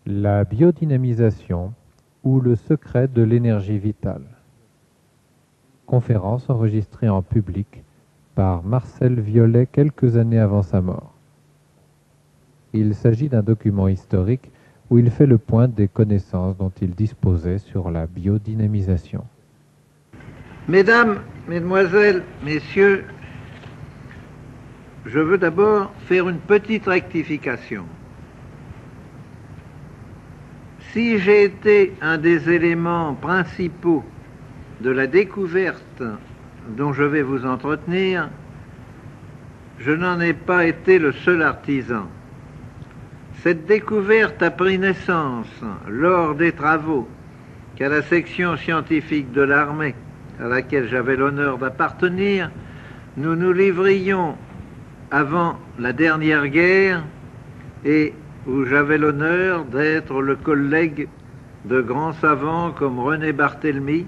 La biodynamisation ou le secret de l'énergie vitale. Conférence enregistrée en public par Marcel Violet quelques années avant sa mort. Il s'agit d'un document historique où il fait le point des connaissances dont il disposait sur la biodynamisation. Mesdames, Mesdemoiselles, Messieurs, je veux d'abord faire une petite rectification. Si j'ai été un des éléments principaux de la découverte dont je vais vous entretenir, je n'en ai pas été le seul artisan. Cette découverte a pris naissance lors des travaux qu'à la section scientifique de l'armée, à laquelle j'avais l'honneur d'appartenir, nous nous livrions avant la dernière guerre et où j'avais l'honneur d'être le collègue de grands savants comme René Barthélemy,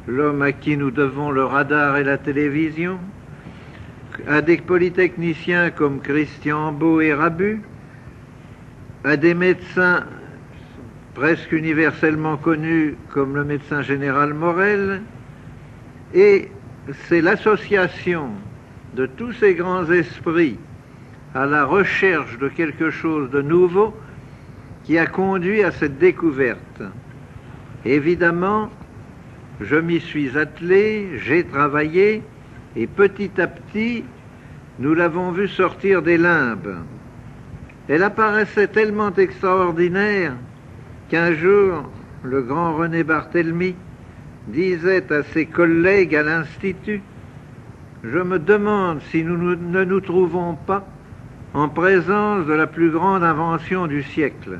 l'homme à qui nous devons le radar et la télévision, à des polytechniciens comme Christian Beau et Rabu, à des médecins presque universellement connus comme le médecin général Morel, et c'est l'association de tous ces grands esprits à la recherche de quelque chose de nouveau qui a conduit à cette découverte. Évidemment, je m'y suis attelé, j'ai travaillé, et petit à petit, nous l'avons vu sortir des limbes. Elle apparaissait tellement extraordinaire qu'un jour, le grand René Barthélemy disait à ses collègues à l'Institut: « Je me demande si nous ne nous trouvons pas en présence de la plus grande invention du siècle. »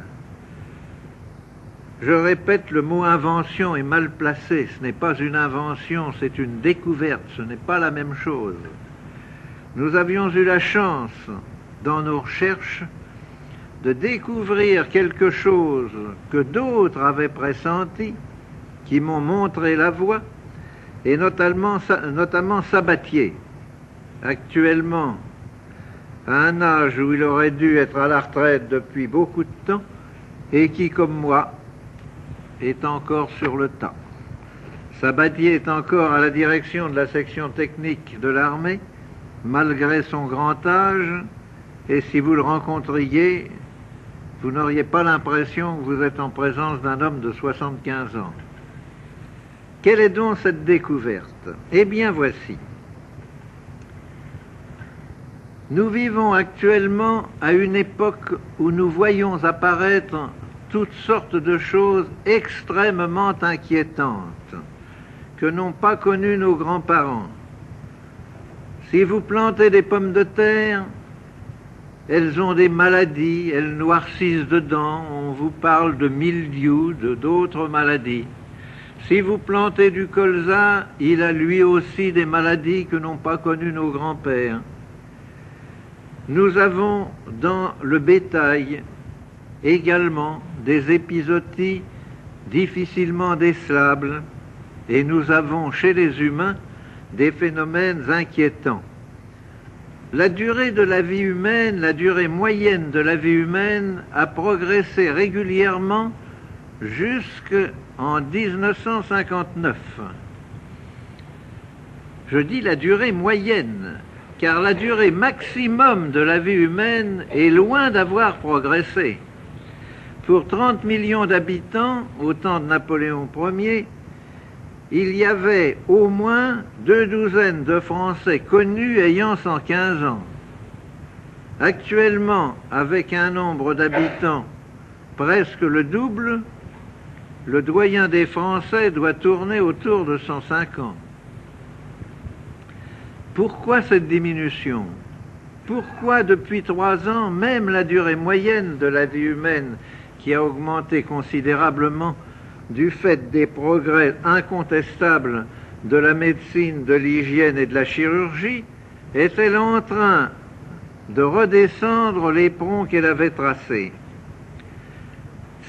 Je répète, le mot invention est mal placé. Ce n'est pas une invention, c'est une découverte. Ce n'est pas la même chose. Nous avions eu la chance, dans nos recherches, de découvrir quelque chose que d'autres avaient pressenti, qui m'ont montré la voie, et notamment Sabatier, actuellement à un âge où il aurait dû être à la retraite depuis beaucoup de temps, et qui, comme moi, est encore sur le tas. Sabatier est encore à la direction de la section technique de l'armée, malgré son grand âge, et si vous le rencontriez, vous n'auriez pas l'impression que vous êtes en présence d'un homme de 75 ans. Quelle est donc cette découverte? Eh bien, voici. Nous vivons actuellement à une époque où nous voyons apparaître toutes sortes de choses extrêmement inquiétantes que n'ont pas connues nos grands-parents. Si vous plantez des pommes de terre, elles ont des maladies, elles noircissent dedans, on vous parle de mildiou, d'autres maladies. Si vous plantez du colza, il a lui aussi des maladies que n'ont pas connues nos grands-pères. Nous avons dans le bétail également des épizooties difficilement décelables, et nous avons chez les humains des phénomènes inquiétants. La durée de la vie humaine, la durée moyenne de la vie humaine a progressé régulièrement jusqu'en 1959. Je dis la durée moyenne, car la durée maximum de la vie humaine est loin d'avoir progressé. Pour 30 millions d'habitants, au temps de Napoléon Ier, il y avait au moins 2 douzaines de Français connus ayant 115 ans. Actuellement, avec un nombre d'habitants presque le double, le doyen des Français doit tourner autour de 105 ans. Pourquoi cette diminution? Pourquoi depuis 3 ans, même la durée moyenne de la vie humaine, qui a augmenté considérablement du fait des progrès incontestables de la médecine, de l'hygiène et de la chirurgie, est-elle en train de redescendre l'éperon qu'elle avait tracé?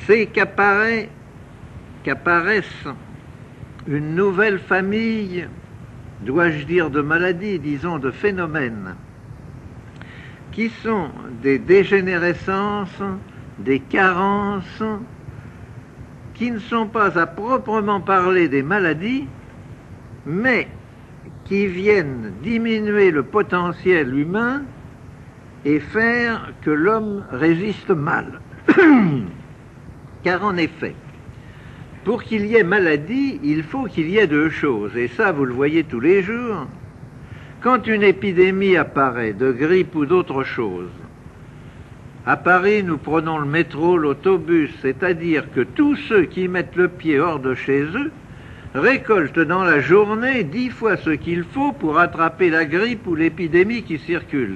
C'est qu'apparaissent une nouvelle famille, dois-je dire de maladies, disons de phénomènes, qui sont des dégénérescences des carences qui ne sont pas à proprement parler des maladies, mais qui viennent diminuer le potentiel humain et faire que l'homme résiste mal. Car en effet, pour qu'il y ait maladie, il faut qu'il y ait deux choses, et ça vous le voyez tous les jours. Quand une épidémie apparaît, de grippe ou d'autre chose, à Paris, nous prenons le métro, l'autobus, c'est-à-dire que tous ceux qui mettent le pied hors de chez eux récoltent dans la journée 10 fois ce qu'il faut pour attraper la grippe ou l'épidémie qui circule.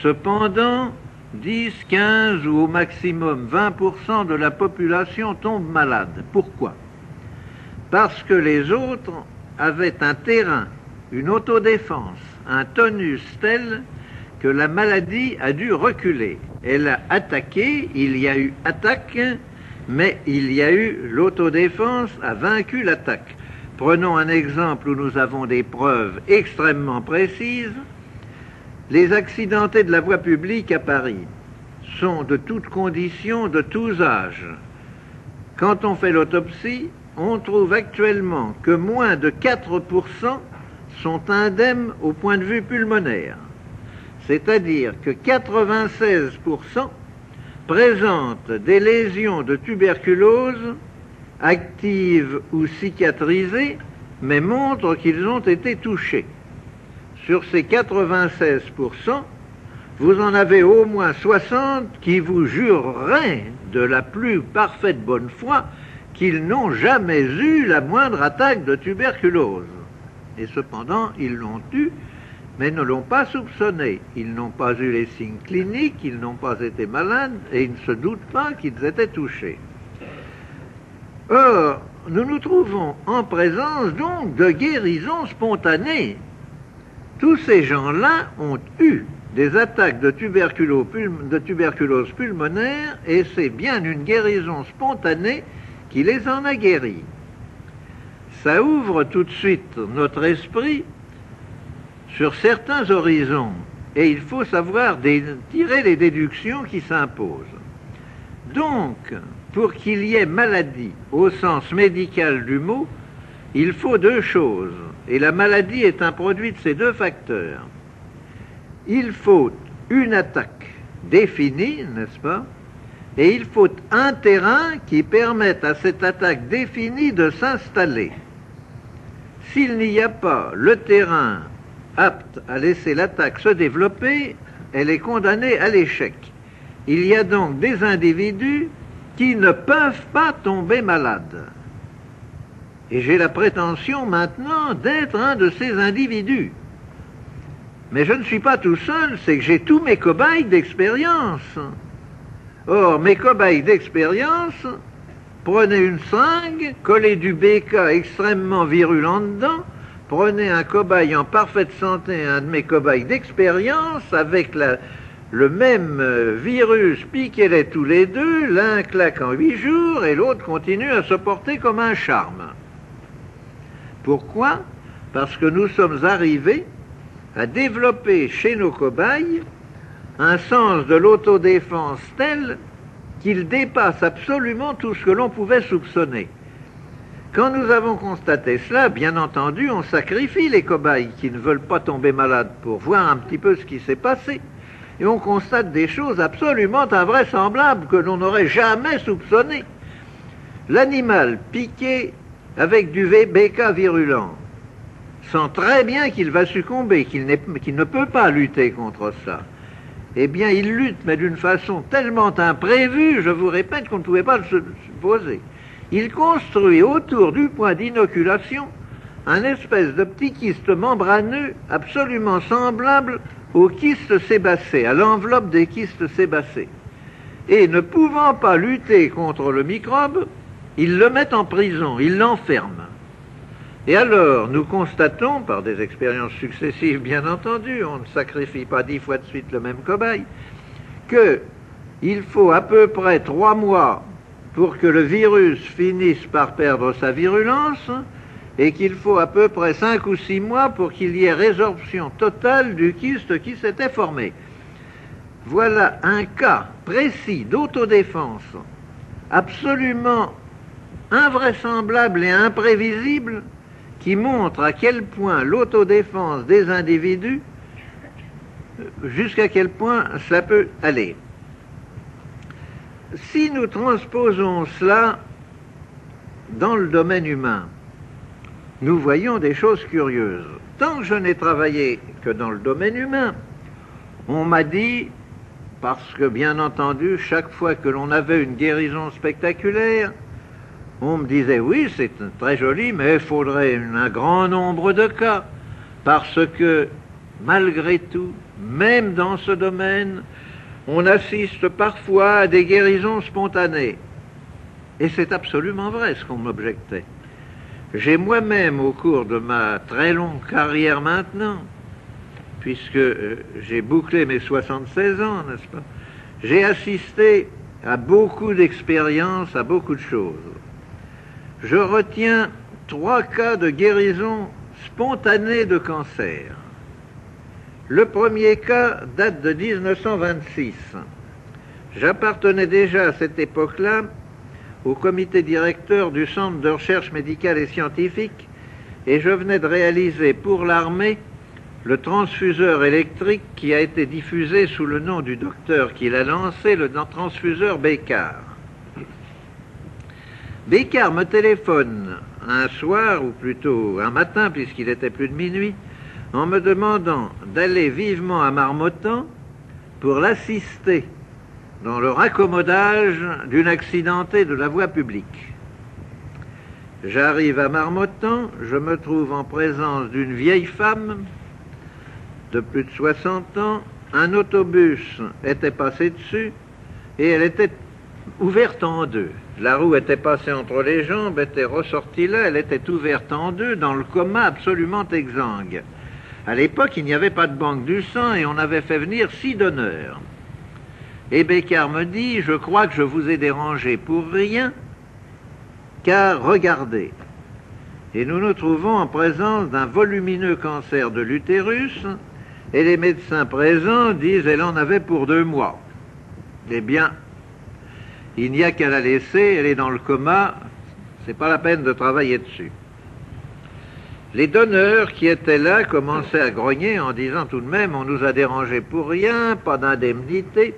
Cependant, 10, 15 ou au maximum 20% de la population tombe malade. Pourquoi? Parce que les autres avaient un terrain, une autodéfense, un tonus tel que la maladie a dû reculer. Elle a attaqué, il y a eu attaque, mais il y a eu l'autodéfense a vaincu l'attaque. Prenons un exemple où nous avons des preuves extrêmement précises. Les accidentés de la voie publique à Paris sont de toutes conditions, de tous âges. Quand on fait l'autopsie, on trouve actuellement que moins de 4% sont indemnes au point de vue pulmonaire. C'est-à-dire que 96% présentent des lésions de tuberculose actives ou cicatrisées, mais montrent qu'ils ont été touchés. Sur ces 96%, vous en avez au moins 60 qui vous jureraient de la plus parfaite bonne foi qu'ils n'ont jamais eu la moindre attaque de tuberculose. Et cependant, ils l'ont eu, mais ne l'ont pas soupçonné. Ils n'ont pas eu les signes cliniques, ils n'ont pas été malades, et ils ne se doutent pas qu'ils étaient touchés. Or, nous nous trouvons en présence donc de guérisons spontanées. Tous ces gens-là ont eu des attaques de tuberculose pulmonaire, et c'est bien une guérison spontanée qui les en a guéris. Ça ouvre tout de suite notre esprit sur certains horizons, et il faut savoir tirer les déductions qui s'imposent. Donc, pour qu'il y ait maladie au sens médical du mot, il faut deux choses, et la maladie est un produit de ces deux facteurs. Il faut une attaque définie, n'est-ce pas? Et il faut un terrain qui permette à cette attaque définie de s'installer. S'il n'y a pas le terrain apte à laisser l'attaque se développer, elle est condamnée à l'échec. Il y a donc des individus qui ne peuvent pas tomber malades. Et j'ai la prétention maintenant d'être un de ces individus. Mais je ne suis pas tout seul, c'est que j'ai tous mes cobayes d'expérience. Or, mes cobayes d'expérience, prenez une seringue, collez du BK extrêmement virulent dedans, prenez un cobaye en parfaite santé, un de mes cobayes d'expérience, avec le même virus, piquez-les tous les deux, l'un claque en 8 jours et l'autre continue à se porter comme un charme. Pourquoi? Parce que nous sommes arrivés à développer chez nos cobayes un sens de l'autodéfense tel qu'il dépasse absolument tout ce que l'on pouvait soupçonner. Quand nous avons constaté cela, bien entendu, on sacrifie les cobayes qui ne veulent pas tomber malades pour voir un petit peu ce qui s'est passé. Et on constate des choses absolument invraisemblables que l'on n'aurait jamais soupçonnées. L'animal piqué avec du BK virulent sent très bien qu'il va succomber, qu'il ne peut pas lutter contre ça. Eh bien, il lutte, mais d'une façon tellement imprévue, je vous répète, qu'on ne pouvait pas le supposer. Il construit autour du point d'inoculation un espèce de petit kyste membraneux absolument semblable au kyste sébacé, à l'enveloppe des kystes sébacés. Et ne pouvant pas lutter contre le microbe, il le met en prison, il l'enferme. Et alors, nous constatons, par des expériences successives bien entendu, on ne sacrifie pas 10 fois de suite le même cobaye, qu'il faut à peu près 3 mois pour que le virus finisse par perdre sa virulence, et qu'il faut à peu près 5 ou 6 mois pour qu'il y ait résorption totale du kyste qui s'était formé. voilà un cas précis d'autodéfense absolument invraisemblable et imprévisible qui montre à quel point l'autodéfense des individus, jusqu'à quel point ça peut aller. Si nous transposons cela dans le domaine humain, nous voyons des choses curieuses. Tant que je n'ai travaillé que dans le domaine humain, on m'a dit, parce que bien entendu, chaque fois que l'on avait une guérison spectaculaire, on me disait, oui, c'est très joli, mais il faudrait un grand nombre de cas, parce que, malgré tout, même dans ce domaine, on assiste parfois à des guérisons spontanées. Et c'est absolument vrai ce qu'on m'objectait. J'ai moi-même, au cours de ma très longue carrière maintenant, puisque j'ai bouclé mes 76 ans, n'est-ce pas, j'ai assisté à beaucoup d'expériences, à beaucoup de choses. Je retiens 3 cas de guérison spontanée de cancer. Le premier cas date de 1926. J'appartenais déjà à cette époque-là au comité directeur du Centre de recherche médicale et scientifique et je venais de réaliser pour l'armée le transfuseur électrique qui a été diffusé sous le nom du docteur qui l'a lancé, le transfuseur Bécard. Bécard me téléphone un soir, ou plutôt un matin puisqu'il était plus de minuit, en me demandant d'aller vivement à Marmottan pour l'assister dans le raccommodage d'une accidentée de la voie publique. J'arrive à Marmottan, je me trouve en présence d'une vieille femme de plus de 60 ans, un autobus était passé dessus et elle était ouverte en deux. La roue était passée entre les jambes, était ressortie là, elle était ouverte en deux dans le coma absolument exsangue. À l'époque, il n'y avait pas de banque du sang et on avait fait venir 6 donneurs. Et Bécard me dit, je crois que je vous ai dérangé pour rien, car regardez. Et nous nous trouvons en présence d'un volumineux cancer de l'utérus, et les médecins présents disent, elle en avait pour 2 mois. Eh bien, il n'y a qu'à la laisser, elle est dans le coma, c'est pas la peine de travailler dessus. Les donneurs qui étaient là commençaient à grogner en disant tout de même, on nous a dérangé pour rien, pas d'indemnité.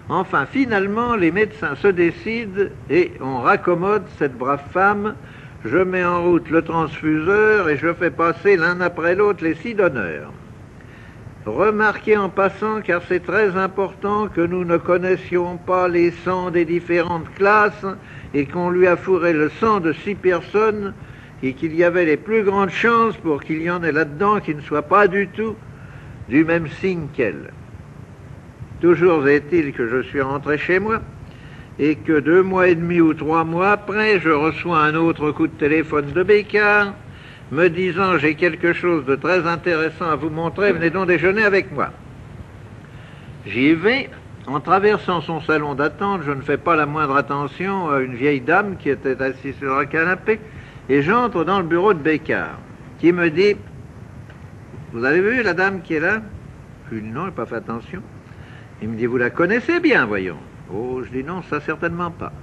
Enfin, finalement, les médecins se décident et on raccommode cette brave femme. Je mets en route le transfuseur et je fais passer l'un après l'autre les 6 donneurs. Remarquez en passant, car c'est très important, que nous ne connaissions pas les sangs des différentes classes et qu'on lui a fourré le sang de 6 personnes et qu'il y avait les plus grandes chances pour qu'il y en ait là-dedans qui ne soient pas du tout du même signe qu'elle. Toujours est-il que je suis rentré chez moi et que 2 mois et demi ou 3 mois après, je reçois un autre coup de téléphone de Bécard me disant « J'ai quelque chose de très intéressant à vous montrer, venez donc déjeuner avec moi ». J'y vais. En traversant son salon d'attente, je ne fais pas la moindre attention à une vieille dame qui était assise sur un canapé et j'entre dans le bureau de Bécard qui me dit « Vous avez vu la dame qui est là ?» Je lui dis « Non, je n'ai pas fait attention ». Il me dit, vous la connaissez bien, voyons. Oh, je dis non, ça certainement pas.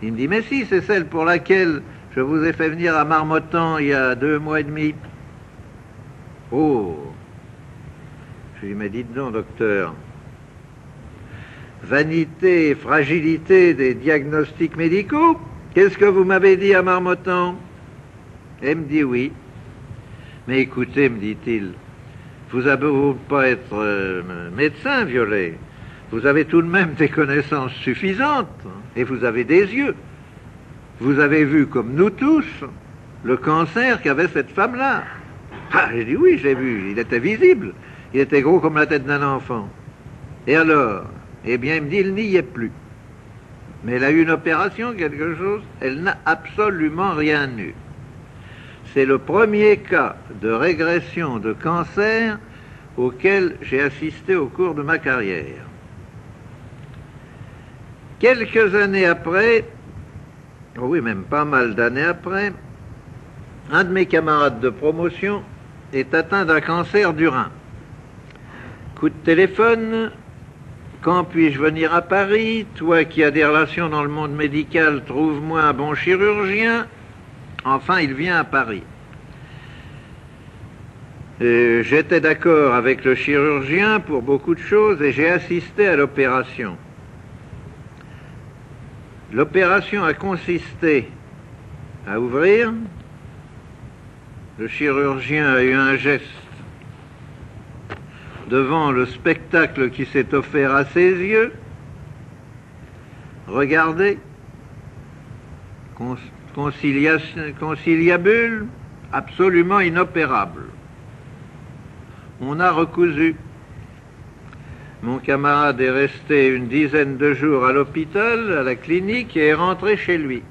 Il me dit, mais si, c'est celle pour laquelle je vous ai fait venir à Marmottan il y a 2 mois et demi. Oh. Je lui dis, mais dites donc, docteur, vanité et fragilité des diagnostics médicaux, qu'est-ce que vous m'avez dit à Marmottan? Elle me dit oui. Mais écoutez, me dit-il, vous avez beau pas être médecin, Violet, vous avez tout de même des connaissances suffisantes, et vous avez des yeux. Vous avez vu, comme nous tous, le cancer qu'avait cette femme-là. Ah, j'ai dit oui, j'ai vu, il était visible, il était gros comme la tête d'un enfant. Et alors? Eh bien, il me dit, il n'y est plus. Mais elle a eu une opération, quelque chose, elle n'a absolument rien eu. C'est le premier cas de régression de cancer auquel j'ai assisté au cours de ma carrière. Quelques années après, oh oui, même pas mal d'années après, un de mes camarades de promotion est atteint d'un cancer du rein. Coup de téléphone, Quand puis-je venir à Paris? Toi qui as des relations dans le monde médical, trouve-moi un bon chirurgien. Enfin, il vient à Paris. J'étais d'accord avec le chirurgien pour beaucoup de choses et j'ai assisté à l'opération. L'opération a consisté à ouvrir. Le chirurgien a eu un geste devant le spectacle qui s'est offert à ses yeux. Regardez, conciliabule, absolument inopérable. On a recousu. Mon camarade est resté une dizaine de jours à l'hôpital, à la clinique, et est rentré chez lui.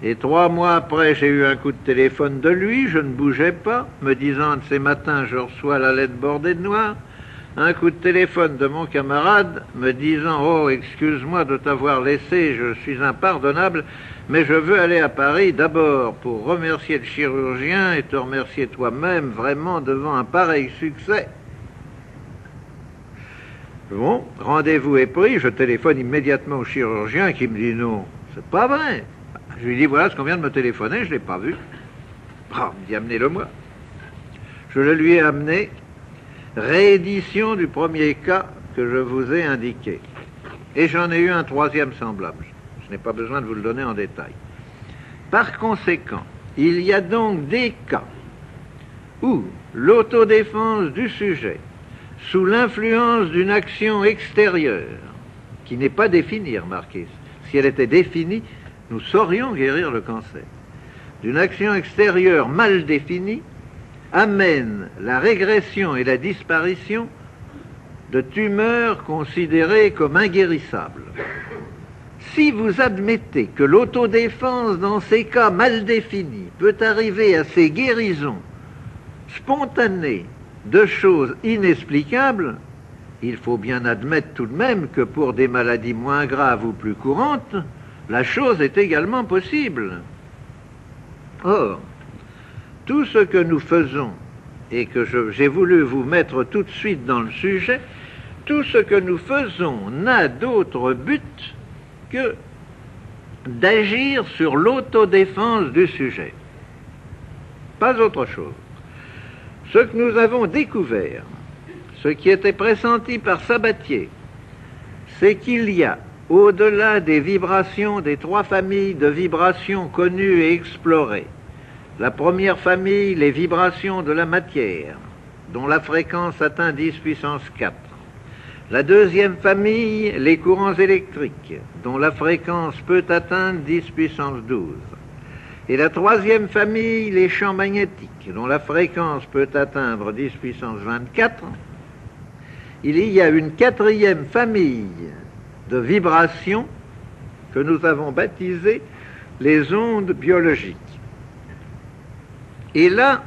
Et 3 mois après, j'ai eu un coup de téléphone de lui, je ne bougeais pas, me disant de ces matins, je reçois la lettre bordée de noir. Un coup de téléphone de mon camarade me disant, oh, excuse-moi de t'avoir laissé, je suis impardonnable, mais je veux aller à Paris d'abord pour remercier le chirurgien et te remercier toi-même vraiment devant un pareil succès. Bon, rendez-vous est pris, je téléphone immédiatement au chirurgien qui me dit non, c'est pas vrai. Je lui dis voilà ce qu'on vient de me téléphoner, je ne l'ai pas vu. Oh, il me dit amenez-le-moi. Je le lui ai amené, réédition du premier cas que je vous ai indiqué. Et j'en ai eu un 3e semblable. Je n'ai pas besoin de vous le donner en détail. Par conséquent, il y a donc des cas où l'autodéfense du sujet, sous l'influence d'une action extérieure, qui n'est pas définie, remarquez, si elle était définie, nous saurions guérir le cancer, d'une action extérieure mal définie, amène la régression et la disparition de tumeurs considérées comme inguérissables. Si vous admettez que l'autodéfense dans ces cas mal définis peut arriver à ces guérisons spontanées de choses inexplicables, il faut bien admettre tout de même que pour des maladies moins graves ou plus courantes, la chose est également possible. Or, tout ce que nous faisons, et que j'ai voulu vous mettre tout de suite dans le sujet, tout ce que nous faisons n'a d'autre but que d'agir sur l'autodéfense du sujet. Pas autre chose. Ce que nous avons découvert, ce qui était pressenti par Sabatier, c'est qu'il y a, au-delà des vibrations des 3 familles de vibrations connues et explorées, la première famille, les vibrations de la matière, dont la fréquence atteint 10 puissance 4. La deuxième famille, les courants électriques, dont la fréquence peut atteindre 10 puissance 12. Et la troisième famille, les champs magnétiques, dont la fréquence peut atteindre 10 puissance 24. Il y a une 4e famille de vibrations que nous avons baptisées les ondes biologiques. Et là,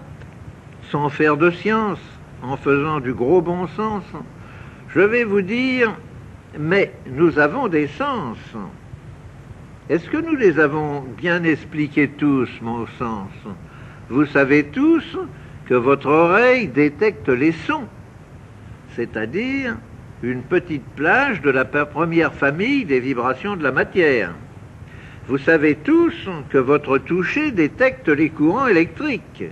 sans faire de science, en faisant du gros bon sens, je vais vous dire, mais nous avons des sens. Est-ce que nous les avons bien expliqués tous, mon sens? Vous savez tous que votre oreille détecte les sons, c'est-à-dire une petite plage de la première famille des vibrations de la matière. Vous savez tous que votre toucher détecte les courants électriques.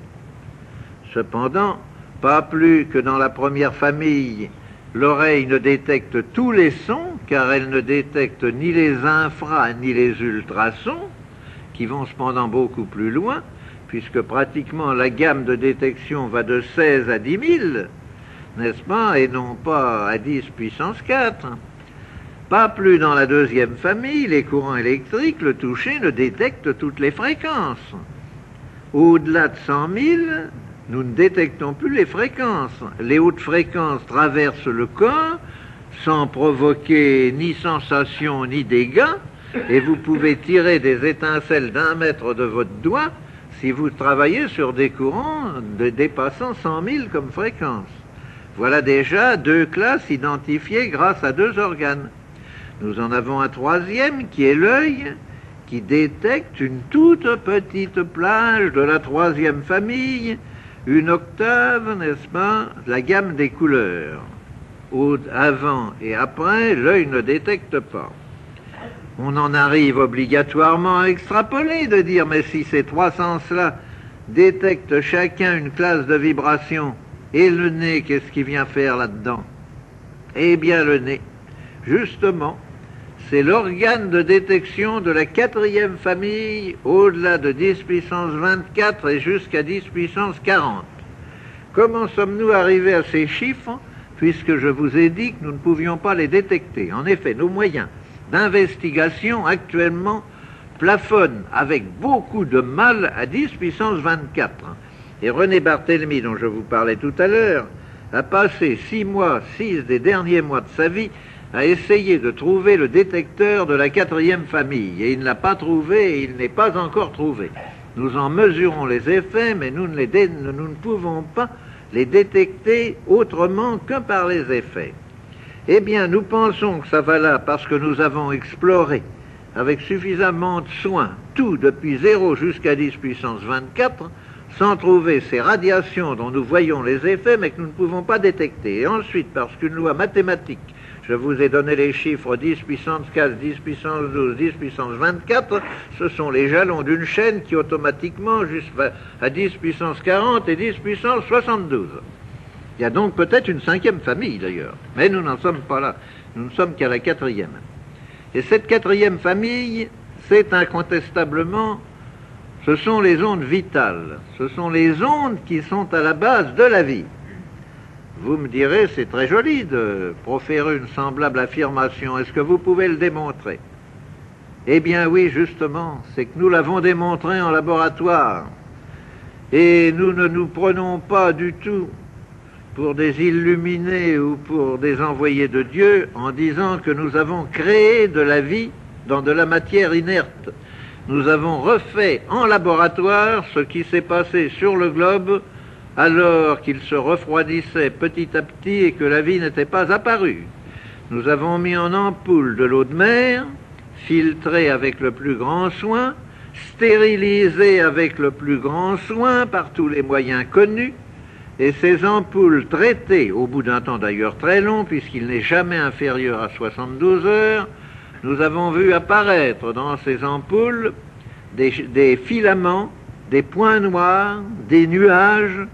Cependant, pas plus que dans la première famille, l'oreille ne détecte tous les sons, car elle ne détecte ni les infra ni les ultrasons, qui vont cependant beaucoup plus loin, puisque pratiquement la gamme de détection va de 16 à 10 000, n'est-ce pas, et non pas à 10 puissance 4. Pas plus dans la deuxième famille, les courants électriques, le toucher ne détecte toutes les fréquences. Au-delà de 100 000, nous ne détectons plus les fréquences. Les hautes fréquences traversent le corps sans provoquer ni sensation ni dégâts, et vous pouvez tirer des étincelles d'1 mètre de votre doigt si vous travaillez sur des courants dépassant 100 000 comme fréquence. Voilà déjà 2 classes identifiées grâce à 2 organes. Nous en avons un 3e qui est l'œil, qui détecte une toute petite plage de la 3e famille, une octave, n'est-ce pas, la gamme des couleurs. avant et après, l'œil ne détecte pas. On en arrive obligatoirement à extrapoler, de dire, mais si ces trois sens-là détectent chacun une classe de vibration, et le nez, qu'est-ce qu'il vient faire là-dedans? Eh bien, le nez, justement, c'est l'organe de détection de la quatrième famille, au-delà de 10 puissance 24 et jusqu'à 10 puissance 40. Comment sommes-nous arrivés à ces chiffres, puisque je vous ai dit que nous ne pouvions pas les détecter? En effet, nos moyens d'investigation actuellement plafonnent avec beaucoup de mal à 10 puissance 24. Et René Barthélemy, dont je vous parlais tout à l'heure, a passé 6 des derniers mois de sa vie à essayer de trouver le détecteur de la quatrième famille. Et il ne l'a pas trouvé et il n'est pas encore trouvé. Nous en mesurons les effets, mais nous ne pouvons pas les détecter autrement que par les effets. Eh bien, nous pensons que ça va là parce que nous avons exploré avec suffisamment de soin tout depuis 0 jusqu'à 10 puissance 24, sans trouver ces radiations dont nous voyons les effets, mais que nous ne pouvons pas détecter. Et ensuite, parce qu'une loi mathématique, je vous ai donné les chiffres 10 puissance 4, 10 puissance 12, 10 puissance 24, ce sont les jalons d'une chaîne qui automatiquement va à 10 puissance 40 et 10 puissance 72. Il y a donc peut-être une cinquième famille d'ailleurs, mais nous n'en sommes pas là, nous ne sommes qu'à la quatrième. Et cette quatrième famille, c'est incontestablement, ce sont les ondes vitales, ce sont les ondes qui sont à la base de la vie. Vous me direz, c'est très joli de proférer une semblable affirmation. Est-ce que vous pouvez le démontrer? Eh bien oui, justement, c'est que nous l'avons démontré en laboratoire. Et nous ne nous prenons pas du tout pour des illuminés ou pour des envoyés de Dieu en disant que nous avons créé de la vie dans de la matière inerte. Nous avons refait en laboratoire ce qui s'est passé sur le globe alors qu'il se refroidissait petit à petit et que la vie n'était pas apparue. Nous avons mis en ampoule de l'eau de mer, filtrée avec le plus grand soin, stérilisée avec le plus grand soin par tous les moyens connus, et ces ampoules traitées, au bout d'un temps d'ailleurs très long, puisqu'il n'est jamais inférieur à 72 heures, nous avons vu apparaître dans ces ampoules des filaments, des points noirs, des nuages,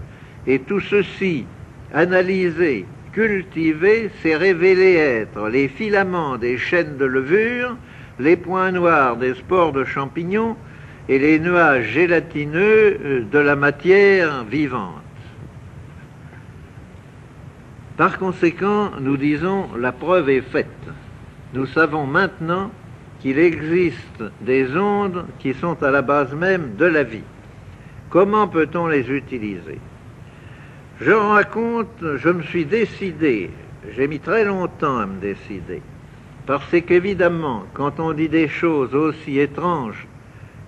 et tout ceci, analysé, cultivé, s'est révélé être les filaments des chaînes de levure, les points noirs des spores de champignons et les nuages gélatineux de la matière vivante. Par conséquent, nous disons, la preuve est faite. Nous savons maintenant qu'il existe des ondes qui sont à la base même de la vie. Comment peut-on les utiliser? Je me suis décidé, j'ai mis très longtemps à me décider, parce qu'évidemment, quand on dit des choses aussi étranges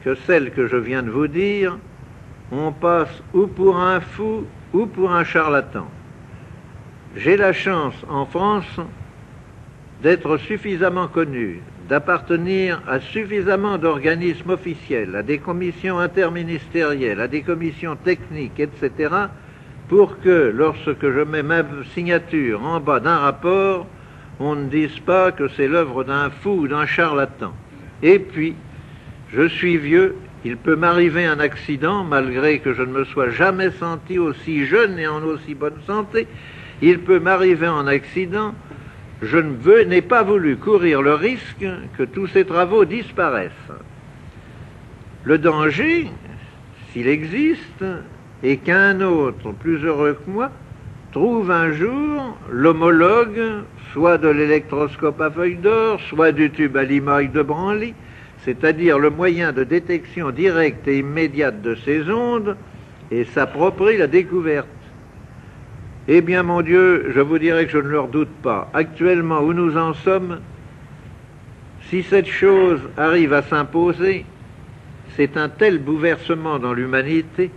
que celles que je viens de vous dire, on passe ou pour un fou ou pour un charlatan. J'ai la chance en France d'être suffisamment connu, d'appartenir à suffisamment d'organismes officiels, à des commissions interministérielles, à des commissions techniques, etc., pour que, lorsque je mets ma signature en bas d'un rapport, on ne dise pas que c'est l'œuvre d'un fou ou d'un charlatan. Et puis, je suis vieux, il peut m'arriver un accident, malgré que je ne me sois jamais senti aussi jeune et en aussi bonne santé, il peut m'arriver un accident, je n'ai pas voulu courir le risque que tous ces travaux disparaissent. Le danger, s'il existe, et qu'un autre, plus heureux que moi, trouve un jour l'homologue, soit de l'électroscope à feuille d'or, soit du tube à limaille de Branly, c'est-à-dire le moyen de détection directe et immédiate de ces ondes, et s'approprie la découverte. Eh bien, mon Dieu, je vous dirais que je ne leur doute pas. Actuellement, où nous en sommes, si cette chose arrive à s'imposer, c'est un tel bouleversement dans l'humanité,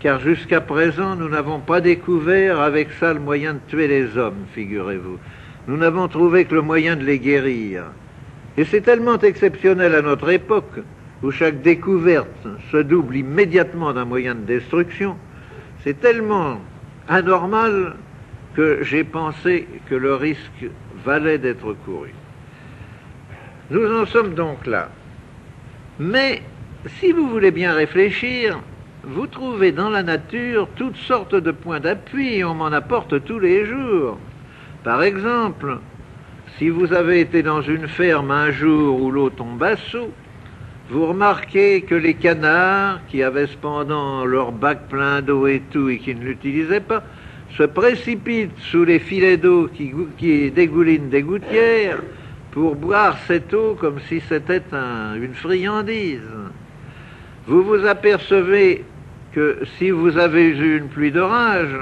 car jusqu'à présent, nous n'avons pas découvert avec ça le moyen de tuer les hommes, figurez-vous. Nous n'avons trouvé que le moyen de les guérir. Et c'est tellement exceptionnel à notre époque, où chaque découverte se double immédiatement d'un moyen de destruction, c'est tellement anormal que j'ai pensé que le risque valait d'être couru. Nous en sommes donc là. Mais si vous voulez bien réfléchir, vous trouvez dans la nature toutes sortes de points d'appui, on m'en apporte tous les jours. Par exemple, si vous avez été dans une ferme un jour où l'eau tombe à seau, vous remarquez que les canards, qui avaient cependant leur bac plein d'eau et tout et qui ne l'utilisaient pas, se précipitent sous les filets d'eau qui dégoulinent des gouttières pour boire cette eau comme si c'était une friandise. Vous vous apercevez que si vous avez eu une pluie d'orage,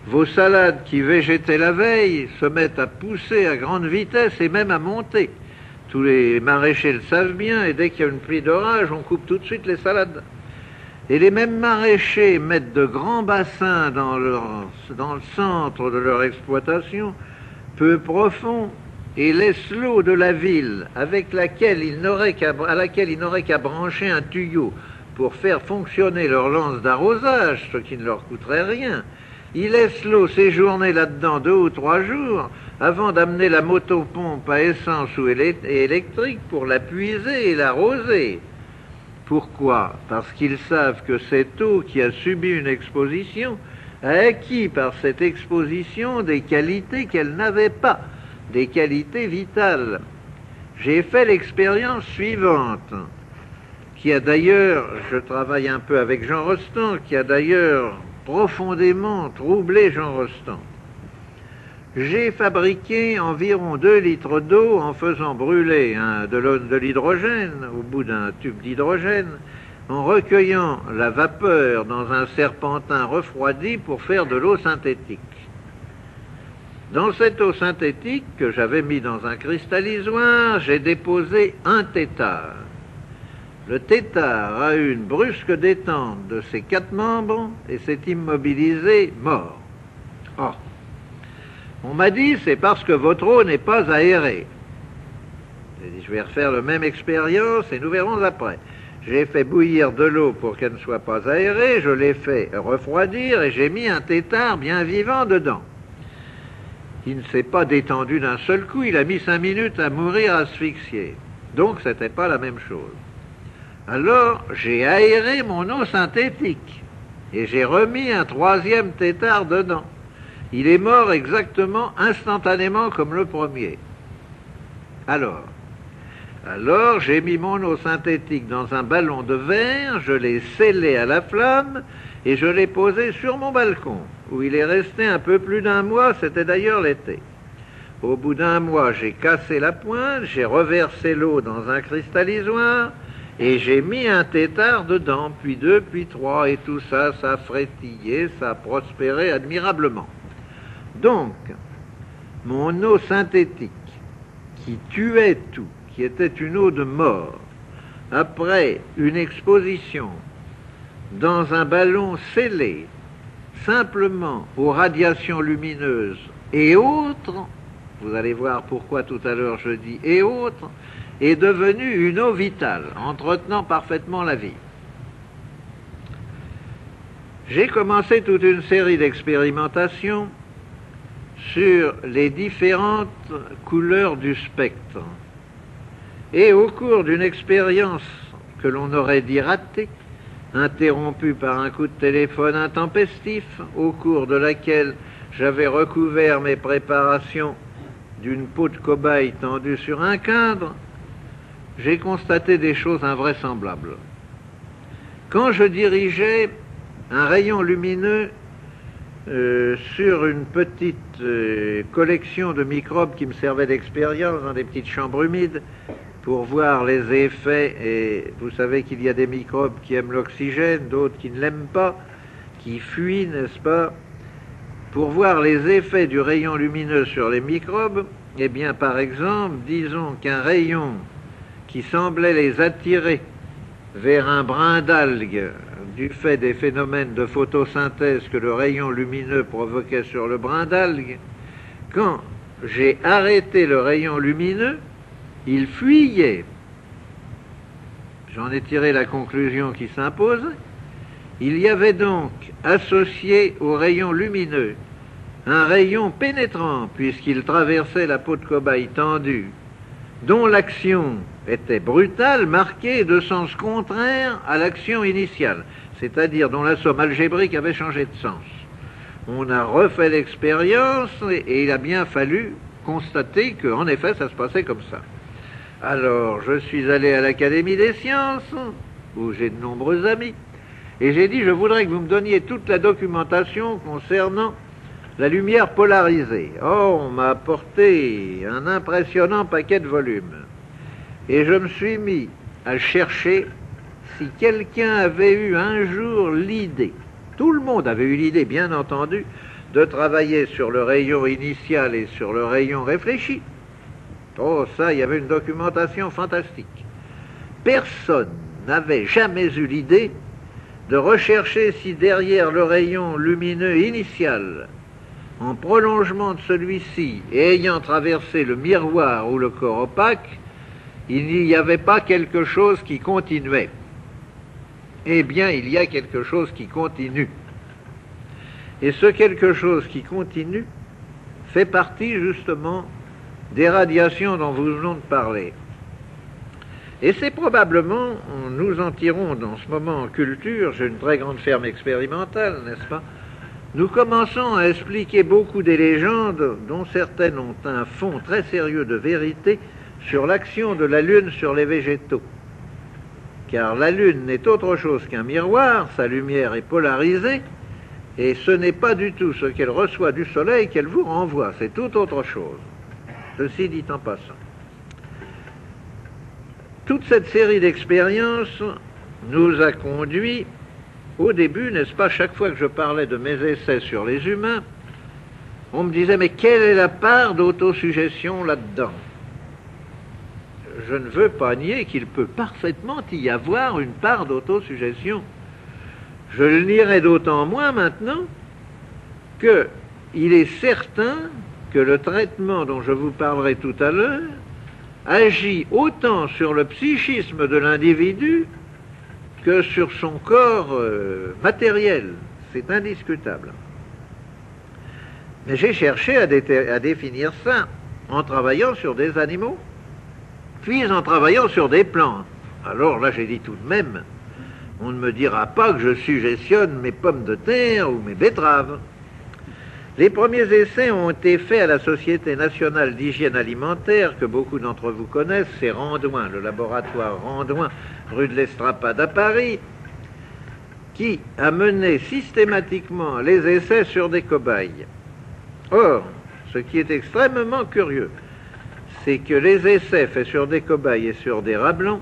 vos salades qui végétaient la veille se mettent à pousser à grande vitesse et même à monter. Tous les maraîchers le savent bien, et dès qu'il y a une pluie d'orage, on coupe tout de suite les salades. Et les mêmes maraîchers mettent de grands bassins dans le centre de leur exploitation, peu profonds, et laissent l'eau de la ville à laquelle ils n'auraient qu'à brancher un tuyau pour faire fonctionner leur lance d'arrosage, ce qui ne leur coûterait rien. Ils laissent l'eau séjourner là-dedans 2 ou 3 jours avant d'amener la motopompe à essence ou électrique pour la puiser et l'arroser. Pourquoi? Parce qu'ils savent que cette eau qui a subi une exposition a acquis par cette exposition des qualités qu'elle n'avait pas, des qualités vitales. J'ai fait l'expérience suivante, qui a d'ailleurs, je travaille un peu avec Jean Rostand, qui a d'ailleurs profondément troublé Jean Rostand. J'ai fabriqué environ 2 litres d'eau en faisant brûler de l'hydrogène au bout d'un tube d'hydrogène, en recueillant la vapeur dans un serpentin refroidi pour faire de l'eau synthétique. Dans cette eau synthétique que j'avais mis dans un cristallisoire, j'ai déposé un tétard. Le tétard a eu une brusque détente de ses 4 membres et s'est immobilisé mort. Oh. On m'a dit, c'est parce que votre eau n'est pas aérée. J'ai dit, je vais refaire la même expérience et nous verrons après. J'ai fait bouillir de l'eau pour qu'elle ne soit pas aérée, je l'ai fait refroidir et j'ai mis un tétard bien vivant dedans. Il ne s'est pas détendu d'un seul coup, il a mis 5 minutes à mourir asphyxié. Donc ce n'était pas la même chose. Alors j'ai aéré mon eau synthétique et j'ai remis un 3e tétard dedans. Il est mort exactement, instantanément comme le premier. Alors j'ai mis mon eau synthétique dans un ballon de verre, je l'ai scellé à la flamme et je l'ai posé sur mon balcon, où il est resté un peu plus d'1 mois, c'était d'ailleurs l'été. Au bout d'1 mois, j'ai cassé la pointe, j'ai reversé l'eau dans un cristallisoire et j'ai mis un tétard dedans, puis 2, puis 3, et tout ça, ça a frétillé, ça a prospéré admirablement. Donc, mon eau synthétique, qui tuait tout, qui était une eau de mort, après une exposition dans un ballon scellé, simplement aux radiations lumineuses et autres, vous allez voir pourquoi tout à l'heure je dis et autres, est devenue une eau vitale, entretenant parfaitement la vie. J'ai commencé toute une série d'expérimentations sur les différentes couleurs du spectre. Et au cours d'une expérience que l'on aurait dit ratée, interrompue par un coup de téléphone intempestif, au cours de laquelle j'avais recouvert mes préparations d'une peau de cobaye tendue sur un cadre, j'ai constaté des choses invraisemblables. Quand je dirigeais un rayon lumineux sur une petite collection de microbes qui me servait d'expérience dans des petites chambres humides pour voir les effets, et vous savez qu'il y a des microbes qui aiment l'oxygène, d'autres qui ne l'aiment pas, qui fuient, n'est-ce pas? Pour voir les effets du rayon lumineux sur les microbes, eh bien par exemple, disons qu'un rayon qui semblait les attirer vers un brin d'algue du fait des phénomènes de photosynthèse que le rayon lumineux provoquait sur le brin d'algue, quand j'ai arrêté le rayon lumineux, il fuyait. J'en ai tiré la conclusion qui s'impose. Il y avait donc associé au rayon lumineux un rayon pénétrant, puisqu'il traversait la peau de cobaye tendue, dont l'action était brutale, marquée de sens contraire à l'action initiale, c'est-à-dire dont la somme algébrique avait changé de sens. On a refait l'expérience et il a bien fallu constater qu'en effet ça se passait comme ça. Alors je suis allé à l'Académie des sciences, où j'ai de nombreux amis, et j'ai dit je voudrais que vous me donniez toute la documentation concernant la lumière polarisée. Oh, on m'a apporté un impressionnant paquet de volumes. Et je me suis mis à chercher si quelqu'un avait eu un jour l'idée, tout le monde avait eu l'idée, bien entendu, de travailler sur le rayon initial et sur le rayon réfléchi. Oh, ça, il y avait une documentation fantastique. Personne n'avait jamais eu l'idée de rechercher si derrière le rayon lumineux initial, en prolongement de celui-ci et ayant traversé le miroir ou le corps opaque, il n'y avait pas quelque chose qui continuait. Eh bien, il y a quelque chose qui continue. Et ce quelque chose qui continue fait partie justement des radiations dont nous venons de parler. Et c'est probablement, nous en tirons dans ce moment en culture, j'ai une très grande ferme expérimentale, n'est-ce pas? Nous commençons à expliquer beaucoup des légendes dont certaines ont un fond très sérieux de vérité sur l'action de la Lune sur les végétaux. Car la Lune n'est autre chose qu'un miroir, sa lumière est polarisée, et ce n'est pas du tout ce qu'elle reçoit du Soleil qu'elle vous renvoie, c'est tout autre chose. Ceci dit en passant. Toute cette série d'expériences nous a conduit, au début, n'est-ce pas, chaque fois que je parlais de mes essais sur les humains, on me disait, mais quelle est la part d'autosuggestion là-dedans? Je ne veux pas nier qu'il peut parfaitement y avoir une part d'autosuggestion. Je le nierai d'autant moins maintenant qu'il est certain que le traitement dont je vous parlerai tout à l'heure agit autant sur le psychisme de l'individu que sur son corps matériel. C'est indiscutable. Mais j'ai cherché à définir ça en travaillant sur des animaux, puis en travaillant sur des plantes. Alors là, j'ai dit tout de même, on ne me dira pas que je suggestionne mes pommes de terre ou mes betteraves. Les premiers essais ont été faits à la Société nationale d'hygiène alimentaire, que beaucoup d'entre vous connaissent, c'est Randouin, le laboratoire Randouin, rue de l'Estrapade à Paris, qui a mené systématiquement les essais sur des cobayes. Or, ce qui est extrêmement curieux, c'est que les essais faits sur des cobayes et sur des rats blancs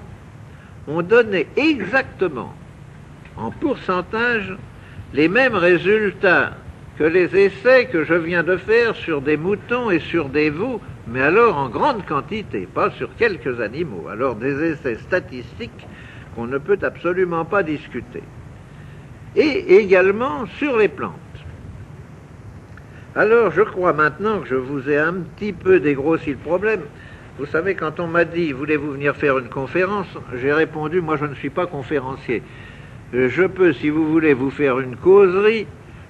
ont donné exactement, en pourcentage, les mêmes résultats que les essais que je viens de faire sur des moutons et sur des veaux, mais alors en grande quantité, pas sur quelques animaux. Alors des essais statistiques qu'on ne peut absolument pas discuter. Et également sur les plantes. Alors je crois maintenant que je vous ai un petit peu dégrossi le problème. Vous savez, quand on m'a dit « Voulez-vous venir faire une conférence ?» j'ai répondu « Moi je ne suis pas conférencier. Je peux, si vous voulez, vous faire une causerie.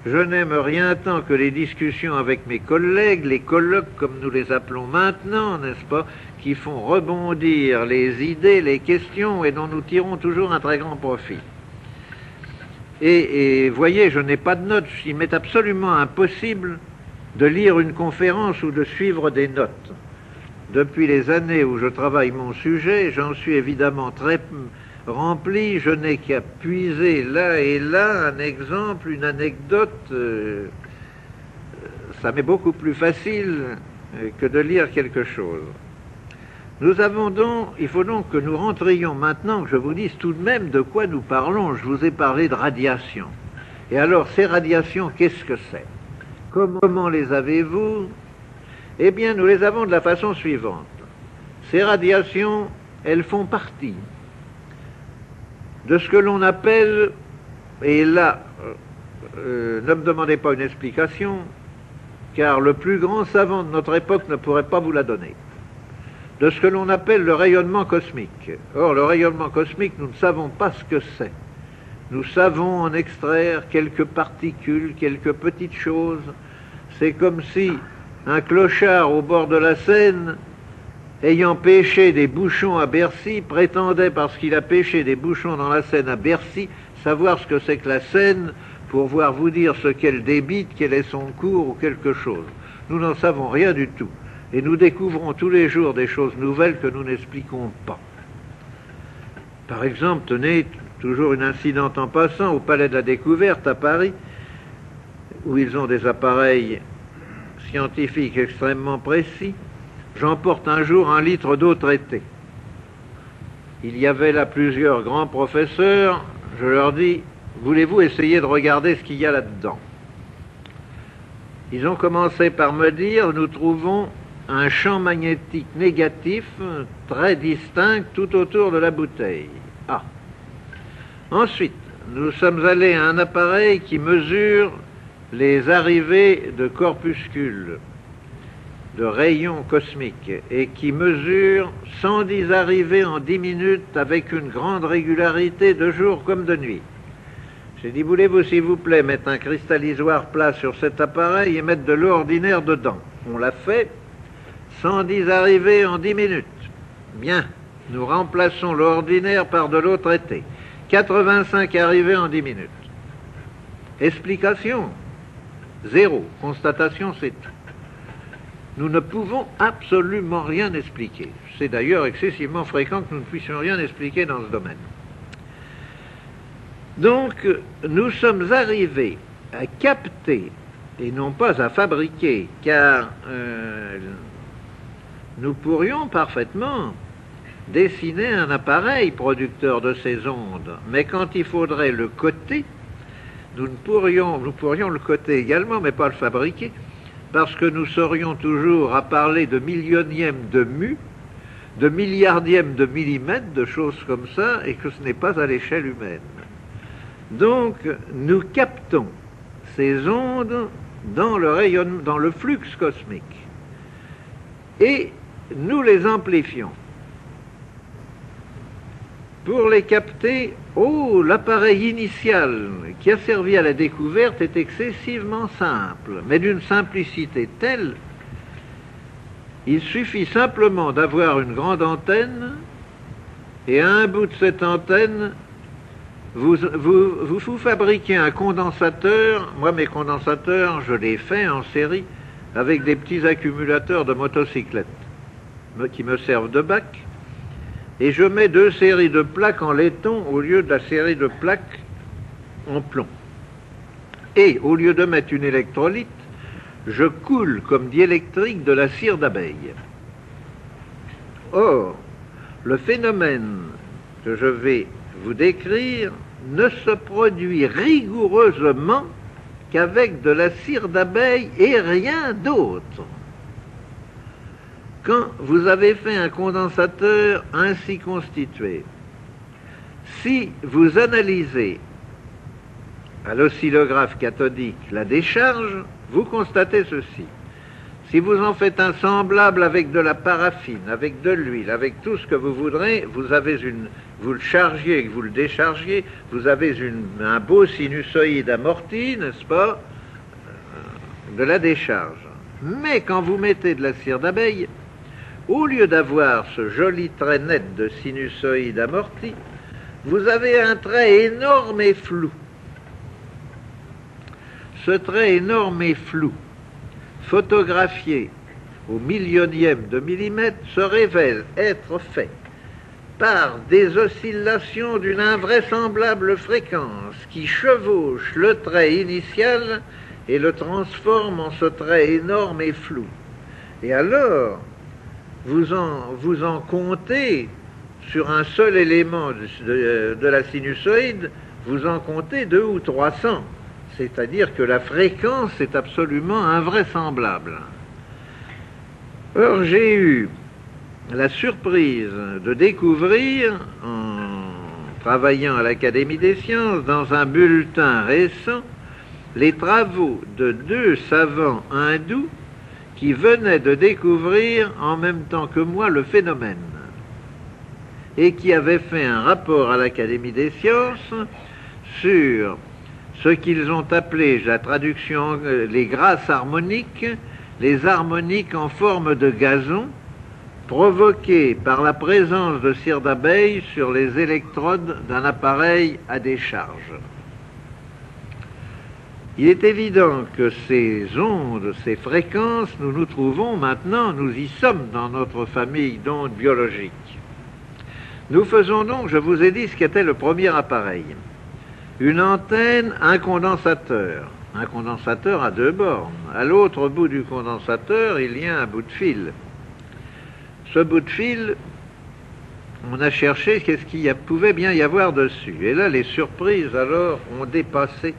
Je n'aime rien tant que les discussions avec mes collègues, les colloques comme nous les appelons maintenant, n'est-ce pas, qui font rebondir les idées, les questions et dont nous tirons toujours un très grand profit. Et voyez, je n'ai pas de notes, il m'est absolument impossible de lire une conférence ou de suivre des notes. Depuis les années où je travaille mon sujet, j'en suis évidemment très rempli, je n'ai qu'à puiser là et là un exemple, une anecdote, ça m'est beaucoup plus facile que de lire quelque chose. Il faut donc que nous rentrions maintenant, que je vous dise tout de même de quoi nous parlons. Je vous ai parlé de radiation. Et alors, ces radiations, qu'est-ce que c'est? Comment les avez-vous? Eh bien, nous les avons de la façon suivante. Ces radiations, elles font partie de ce que l'on appelle, et là, ne me demandez pas une explication, car le plus grand savant de notre époque ne pourrait pas vous la donner, de ce que l'on appelle le rayonnement cosmique. Or, le rayonnement cosmique, nous ne savons pas ce que c'est. Nous savons en extraire quelques particules, quelques petites choses. C'est comme si un clochard au bord de la Seine, ayant pêché des bouchons à Bercy, prétendait, parce qu'il a pêché des bouchons dans la Seine à Bercy, savoir ce que c'est que la Seine pour voir vous dire ce qu'elle débite, quel est son cours ou quelque chose. Nous n'en savons rien du tout. Et nous découvrons tous les jours des choses nouvelles que nous n'expliquons pas. Par exemple, tenez, toujours une incidente en passant, au Palais de la Découverte à Paris, où ils ont des appareils scientifiques extrêmement précis, j'emporte un jour 1 litre d'eau traitée. Il y avait là plusieurs grands professeurs, je leur dis, voulez-vous essayer de regarder ce qu'il y a là-dedans? Ils ont commencé par me dire, nous trouvons un champ magnétique négatif très distinct tout autour de la bouteille. Ah. Ensuite, nous sommes allés à un appareil qui mesure les arrivées de corpuscules, de rayons cosmiques, et qui mesure 110 arrivées en 10 minutes avec une grande régularité de jour comme de nuit. J'ai dit, voulez-vous s'il vous plaît mettre un cristallisoire plat sur cet appareil et mettre de l'eau ordinaire dedans? On l'a fait, 110 arrivées en 10 minutes. Bien, nous remplaçons l'eau ordinaire par de l'eau traitée. 85 arrivées en 10 minutes. Explication? 0. Constatation, c'est tout. Nous ne pouvons absolument rien expliquer. C'est d'ailleurs excessivement fréquent que nous ne puissions rien expliquer dans ce domaine. Donc, nous sommes arrivés à capter, et non pas à fabriquer, car nous pourrions parfaitement dessiner un appareil producteur de ces ondes, mais quand il faudrait le coter, nous pourrions le coter également, mais pas le fabriquer, parce que nous serions toujours à parler de millionième de mu, de milliardième de millimètre, de choses comme ça, et que ce n'est pas à l'échelle humaine. Donc, nous captons ces ondes dans le rayonnement, dans le flux cosmique, et nous les amplifions. Pour les capter, l'appareil initial qui a servi à la découverte est excessivement simple, mais d'une simplicité telle, il suffit simplement d'avoir une grande antenne, et à un bout de cette antenne, vous fabriquez un condensateur. Moi, mes condensateurs, je les fais en série avec des petits accumulateurs de motocyclettes qui me servent de bac. Et je mets 2 séries de plaques en laiton au lieu de la série de plaques en plomb. Et au lieu de mettre une électrolyte, je coule comme diélectrique de la cire d'abeille. Or, le phénomène que je vais vous décrire ne se produit rigoureusement qu'avec de la cire d'abeille et rien d'autre. Quand vous avez fait un condensateur ainsi constitué, si vous analysez à l'oscillographe cathodique la décharge, vous constatez ceci. Si vous en faites un semblable avec de la paraffine, avec de l'huile, avec tout ce que vous voudrez, vous le chargiez et que vous le déchargiez, vous avez un beau sinusoïde amorti, n'est-ce pas, de la décharge. Mais quand vous mettez de la cire d'abeille, au lieu d'avoir ce joli trait net de sinusoïde amorti, vous avez un trait énorme et flou. Ce trait énorme et flou, photographié au millionième de millimètre, se révèle être fait par des oscillations d'une invraisemblable fréquence qui chevauchent le trait initial et le transforment en ce trait énorme et flou. Et alors, vous en comptez sur un seul élément de la sinusoïde, vous en comptez 200 ou 300. C'est-à-dire que la fréquence est absolument invraisemblable. Or, j'ai eu la surprise de découvrir, en travaillant à l'Académie des sciences, dans un bulletin récent, les travaux de 2 savants hindous qui venaient de découvrir en même temps que moi le phénomène et qui avaient fait un rapport à l'Académie des sciences sur ce qu'ils ont appelé, la traduction, les grâces harmoniques, les harmoniques en forme de gazon, provoquées par la présence de cire d'abeille sur les électrodes d'un appareil à décharge. Il est évident que ces ondes, ces fréquences, nous nous trouvons maintenant, nous y sommes dans notre famille d'ondes biologiques. Nous faisons donc, je vous ai dit ce qu'était le premier appareil. Une antenne, un condensateur. Un condensateur à 2 bornes. À l'autre bout du condensateur, il y a un bout de fil. Ce bout de fil, on a cherché qu'est-ce qu'il pouvait bien y avoir dessus. Et là, les surprises, alors, ont dépassé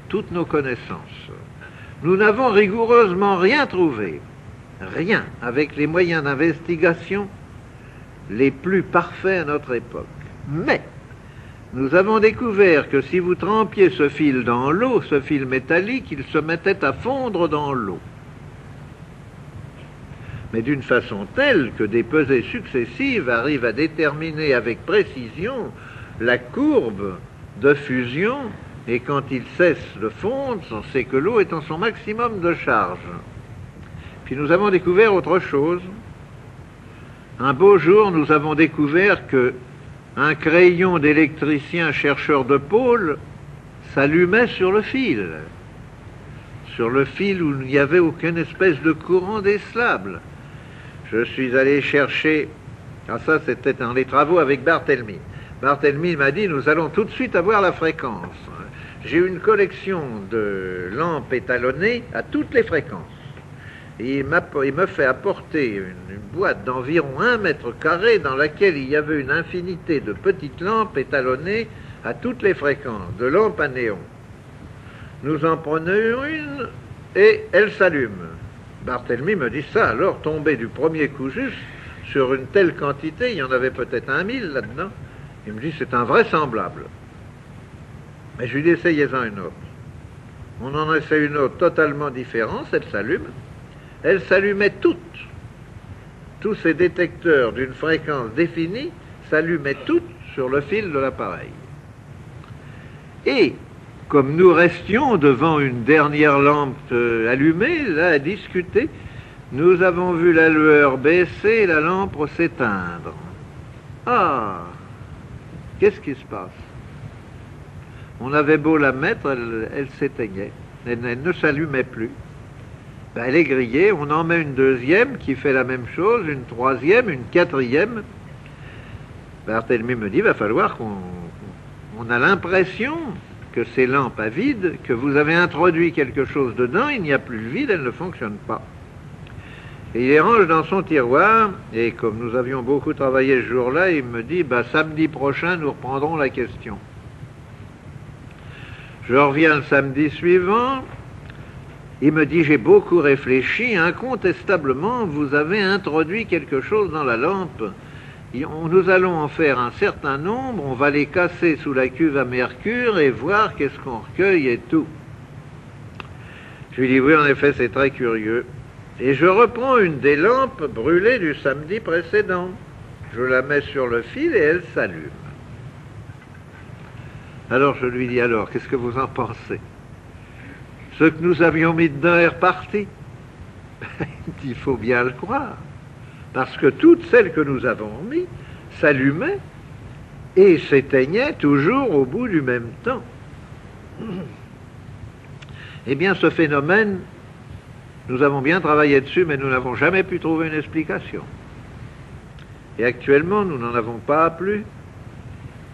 toutes nos connaissances. Nous n'avons rigoureusement rien trouvé. Rien, avec les moyens d'investigation les plus parfaits à notre époque. Mais nous avons découvert que si vous trempiez ce fil dans l'eau, ce fil métallique, il se mettait à fondre dans l'eau. Mais d'une façon telle que des pesées successives arrivent à déterminer avec précision la courbe de fusion, et quand il cesse de fondre, on sait que l'eau est en son maximum de charge. Puis nous avons découvert autre chose. Un beau jour, nous avons découvert que un crayon d'électricien chercheur de pôle s'allumait sur le fil où il n'y avait aucune espèce de courant décelable. Je suis allé chercher, ça c'était dans les travaux avec Barthélemy. Barthélemy m'a dit, nous allons tout de suite avoir la fréquence. J'ai une collection de lampes étalonnées à toutes les fréquences. Et il me fait apporter une boîte d'environ 1 mètre carré dans laquelle il y avait une infinité de petites lampes étalonnées à toutes les fréquences, de lampes à néon. Nous en prenons une et elle s'allume. Barthélemy me dit ça, alors tombé du premier coup juste sur une telle quantité, il y en avait peut-être 1000 là-dedans. Il me dit c'est invraisemblable. Mais je lui dis essayez-en une autre. On en essaie une autre totalement différente, elle s'allume. Elle s'allumait toutes. Tous ces détecteurs d'une fréquence définie s'allumaient toutes sur le fil de l'appareil. Et comme nous restions devant une dernière lampe allumée, là, à discuter, nous avons vu la lueur baisser et la lampe s'éteindre. Ah, qu'est-ce qui se passe? On avait beau la mettre, elle s'éteignait. Elle ne s'allumait plus. Ben, elle est grillée, on en met une deuxième qui fait la même chose, une troisième, une quatrième. Barthélemy me dit, il va falloir qu'on a l'impression que ces lampes à vide, que vous avez introduit quelque chose dedans, il n'y a plus de vide, elles ne fonctionnent pas. Et il les range dans son tiroir, et comme nous avions beaucoup travaillé ce jour-là, il me dit, samedi prochain, nous reprendrons la question. Je reviens le samedi suivant. Il me dit, j'ai beaucoup réfléchi, incontestablement, vous avez introduit quelque chose dans la lampe. Nous allons en faire un certain nombre, on va les casser sous la cuve à mercure et voir qu'est-ce qu'on recueille et tout. Je lui dis, oui, en effet, c'est très curieux. Et je reprends une des lampes brûlées du samedi précédent. Je la mets sur le fil et elle s'allume. Alors je lui dis, alors, qu'est-ce que vous en pensez? Ce que nous avions mis dedans est reparti. Il faut bien le croire. Parce que toutes celles que nous avons mis s'allumaient et s'éteignaient toujours au bout du même temps. Eh bien, ce phénomène, nous avons bien travaillé dessus, mais nous n'avons jamais pu trouver une explication. Et actuellement, nous n'en avons pas plus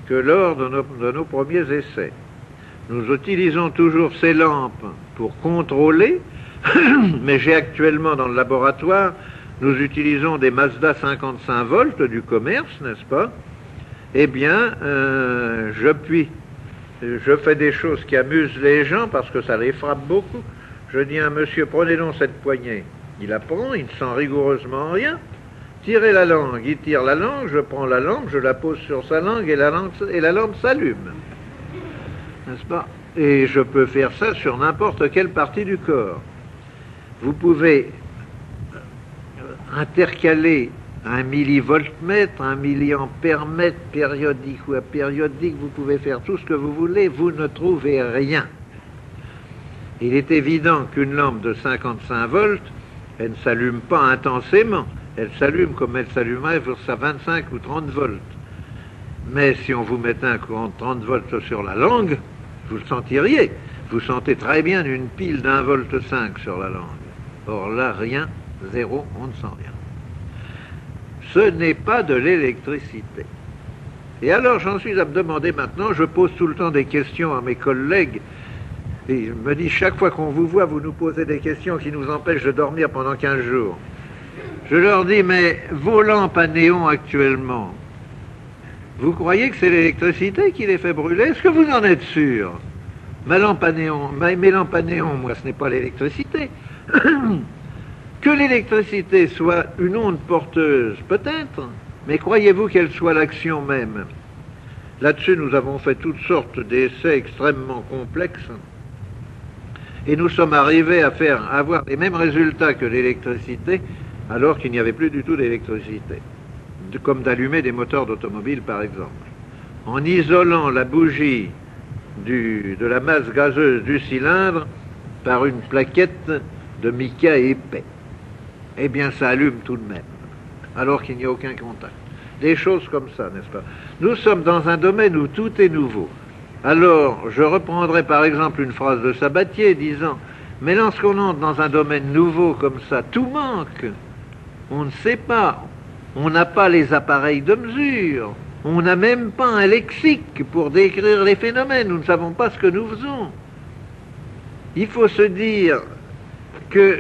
que lors de nos premiers essais. Nous utilisons toujours ces lampes pour contrôler, mais j'ai actuellement dans le laboratoire, nous utilisons des Mazda 55 volts du commerce, n'est-ce pas? Eh bien, je fais des choses qui amusent les gens parce que ça les frappe beaucoup. Je dis à un monsieur, prenez donc cette poignée. Il la prend, il ne sent rigoureusement rien. Tirez la langue, il tire la langue, je prends la lampe, je la pose sur sa langue et la lampe s'allume. N'est-ce pas? Et je peux faire ça sur n'importe quelle partie du corps. Vous pouvez intercaler un millivoltmètre, un milliampère-mètre périodique ou apériodique, vous pouvez faire tout ce que vous voulez, vous ne trouvez rien. Il est évident qu'une lampe de 55 volts, elle ne s'allume pas intensément. Elle s'allume comme elle s'allumerait pour sa 25 ou 30 volts. Mais si on vous mettait un courant de 30 volts sur la langue, vous le sentiriez. Vous sentez très bien une pile d'1,5 volt sur la langue. Or là, rien, zéro, on ne sent rien. Ce n'est pas de l'électricité. Et alors, j'en suis à me demander maintenant, je pose tout le temps des questions à mes collègues, et je me dis, chaque fois qu'on vous voit, vous nous posez des questions qui nous empêchent de dormir pendant 15 jours. Je leur dis, mais vos lampes à néon actuellement, vous croyez que c'est l'électricité qui les fait brûler? Est-ce que vous en êtes sûr? Mes lampes à néon, moi, ce n'est pas l'électricité. Que l'électricité soit une onde porteuse, peut-être, mais croyez-vous qu'elle soit l'action même? Là-dessus, nous avons fait toutes sortes d'essais extrêmement complexes, et nous sommes arrivés à avoir les mêmes résultats que l'électricité, alors qu'il n'y avait plus du tout d'électricité, comme d'allumer des moteurs d'automobile, par exemple. En isolant la bougie de la masse gazeuse du cylindre par une plaquette de mica épais. Eh bien, ça allume tout de même, alors qu'il n'y a aucun contact. Des choses comme ça, n'est-ce pas? Nous sommes dans un domaine où tout est nouveau. Alors, je reprendrai par exemple une phrase de Sabatier disant « Mais lorsqu'on entre dans un domaine nouveau comme ça, tout manque. On ne sait pas. On n'a pas les appareils de mesure. On n'a même pas un lexique pour décrire les phénomènes. Nous ne savons pas ce que nous faisons. » Il faut se dire que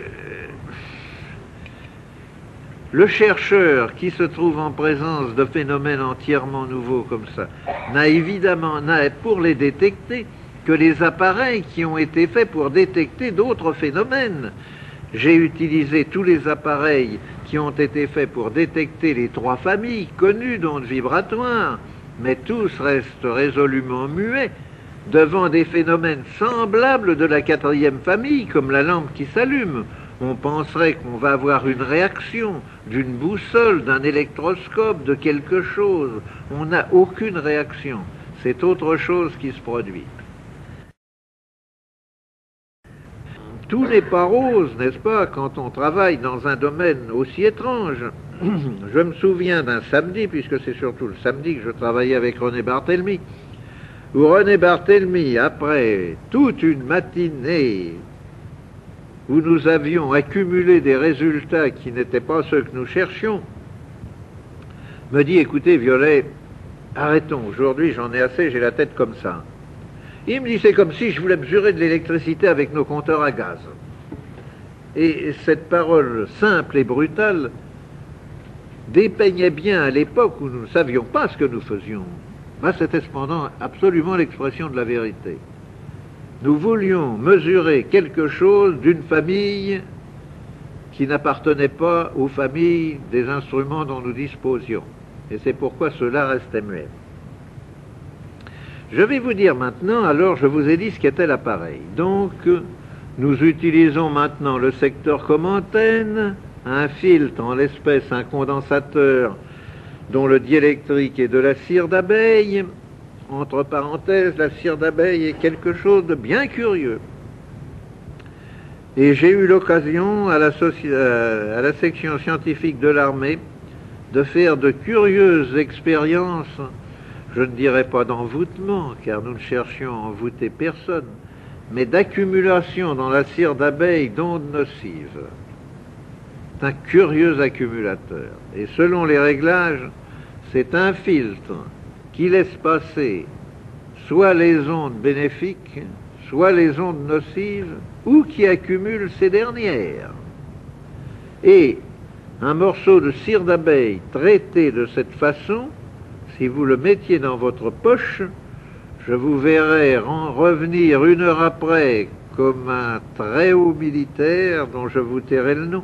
le chercheur qui se trouve en présence de phénomènes entièrement nouveaux comme ça n'a pour les détecter que les appareils qui ont été faits pour détecter d'autres phénomènes. J'ai utilisé tous les appareils qui ont été faits pour détecter les 3 familles connues d'ondes vibratoires, mais tous restent résolument muets devant des phénomènes semblables de la 4e famille, comme la lampe qui s'allume. On penserait qu'on va avoir une réaction d'une boussole, d'un électroscope, de quelque chose. On n'a aucune réaction. C'est autre chose qui se produit. Tout n'est pas rose, n'est-ce pas, quand on travaille dans un domaine aussi étrange. Je me souviens d'un samedi, puisque c'est surtout le samedi que je travaillais avec René Barthélemy, où René Barthélemy, après toute une matinée où nous avions accumulé des résultats qui n'étaient pas ceux que nous cherchions, me dit, écoutez Violet, arrêtons, aujourd'hui j'en ai assez, j'ai la tête comme ça. Il me dit, c'est comme si je voulais mesurer de l'électricité avec nos compteurs à gaz. Et cette parole simple et brutale dépeignait bien à l'époque où nous ne savions pas ce que nous faisions. C'était cependant absolument l'expression de la vérité. Nous voulions mesurer quelque chose d'une famille qui n'appartenait pas aux familles des instruments dont nous disposions. Et c'est pourquoi cela restait muet. Je vais vous dire maintenant, alors je vous ai dit ce qu'était l'appareil. Donc, nous utilisons maintenant le secteur comme antenne, un filtre, en l'espèce un condensateur dont le diélectrique est de la cire d'abeille. Entre parenthèses, la cire d'abeille est quelque chose de bien curieux. Et j'ai eu l'occasion à la section scientifique de l'armée de faire de curieuses expériences, je ne dirais pas d'envoûtement, car nous ne cherchions à envoûter personne, mais d'accumulation dans la cire d'abeille d'ondes nocives. C'est un curieux accumulateur. Et selon les réglages, c'est un filtre qui laisse passer soit les ondes bénéfiques, soit les ondes nocives, ou qui accumule ces dernières. Et un morceau de cire d'abeille traité de cette façon, si vous le mettiez dans votre poche, je vous verrais revenir 1 heure après comme un très haut militaire dont je vous tairai le nom,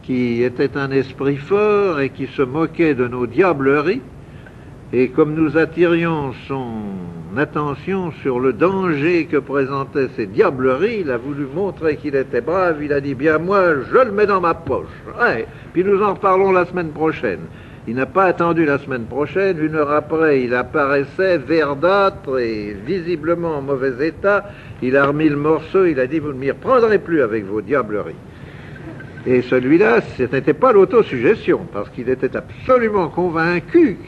qui était un esprit fort et qui se moquait de nos diableries, et comme nous attirions son attention sur le danger que présentaient ces diableries, il a voulu montrer qu'il était brave, il a dit, bien moi, je le mets dans ma poche. Ouais. Puis nous en reparlons la semaine prochaine. Il n'a pas attendu la semaine prochaine. 1 heure après, il apparaissait verdâtre et visiblement en mauvais état. Il a remis le morceau, il a dit « Vous ne m'y reprendrez plus avec vos diableries ». Et celui-là, ce n'était pas l'autosuggestion, parce qu'il était absolument convaincu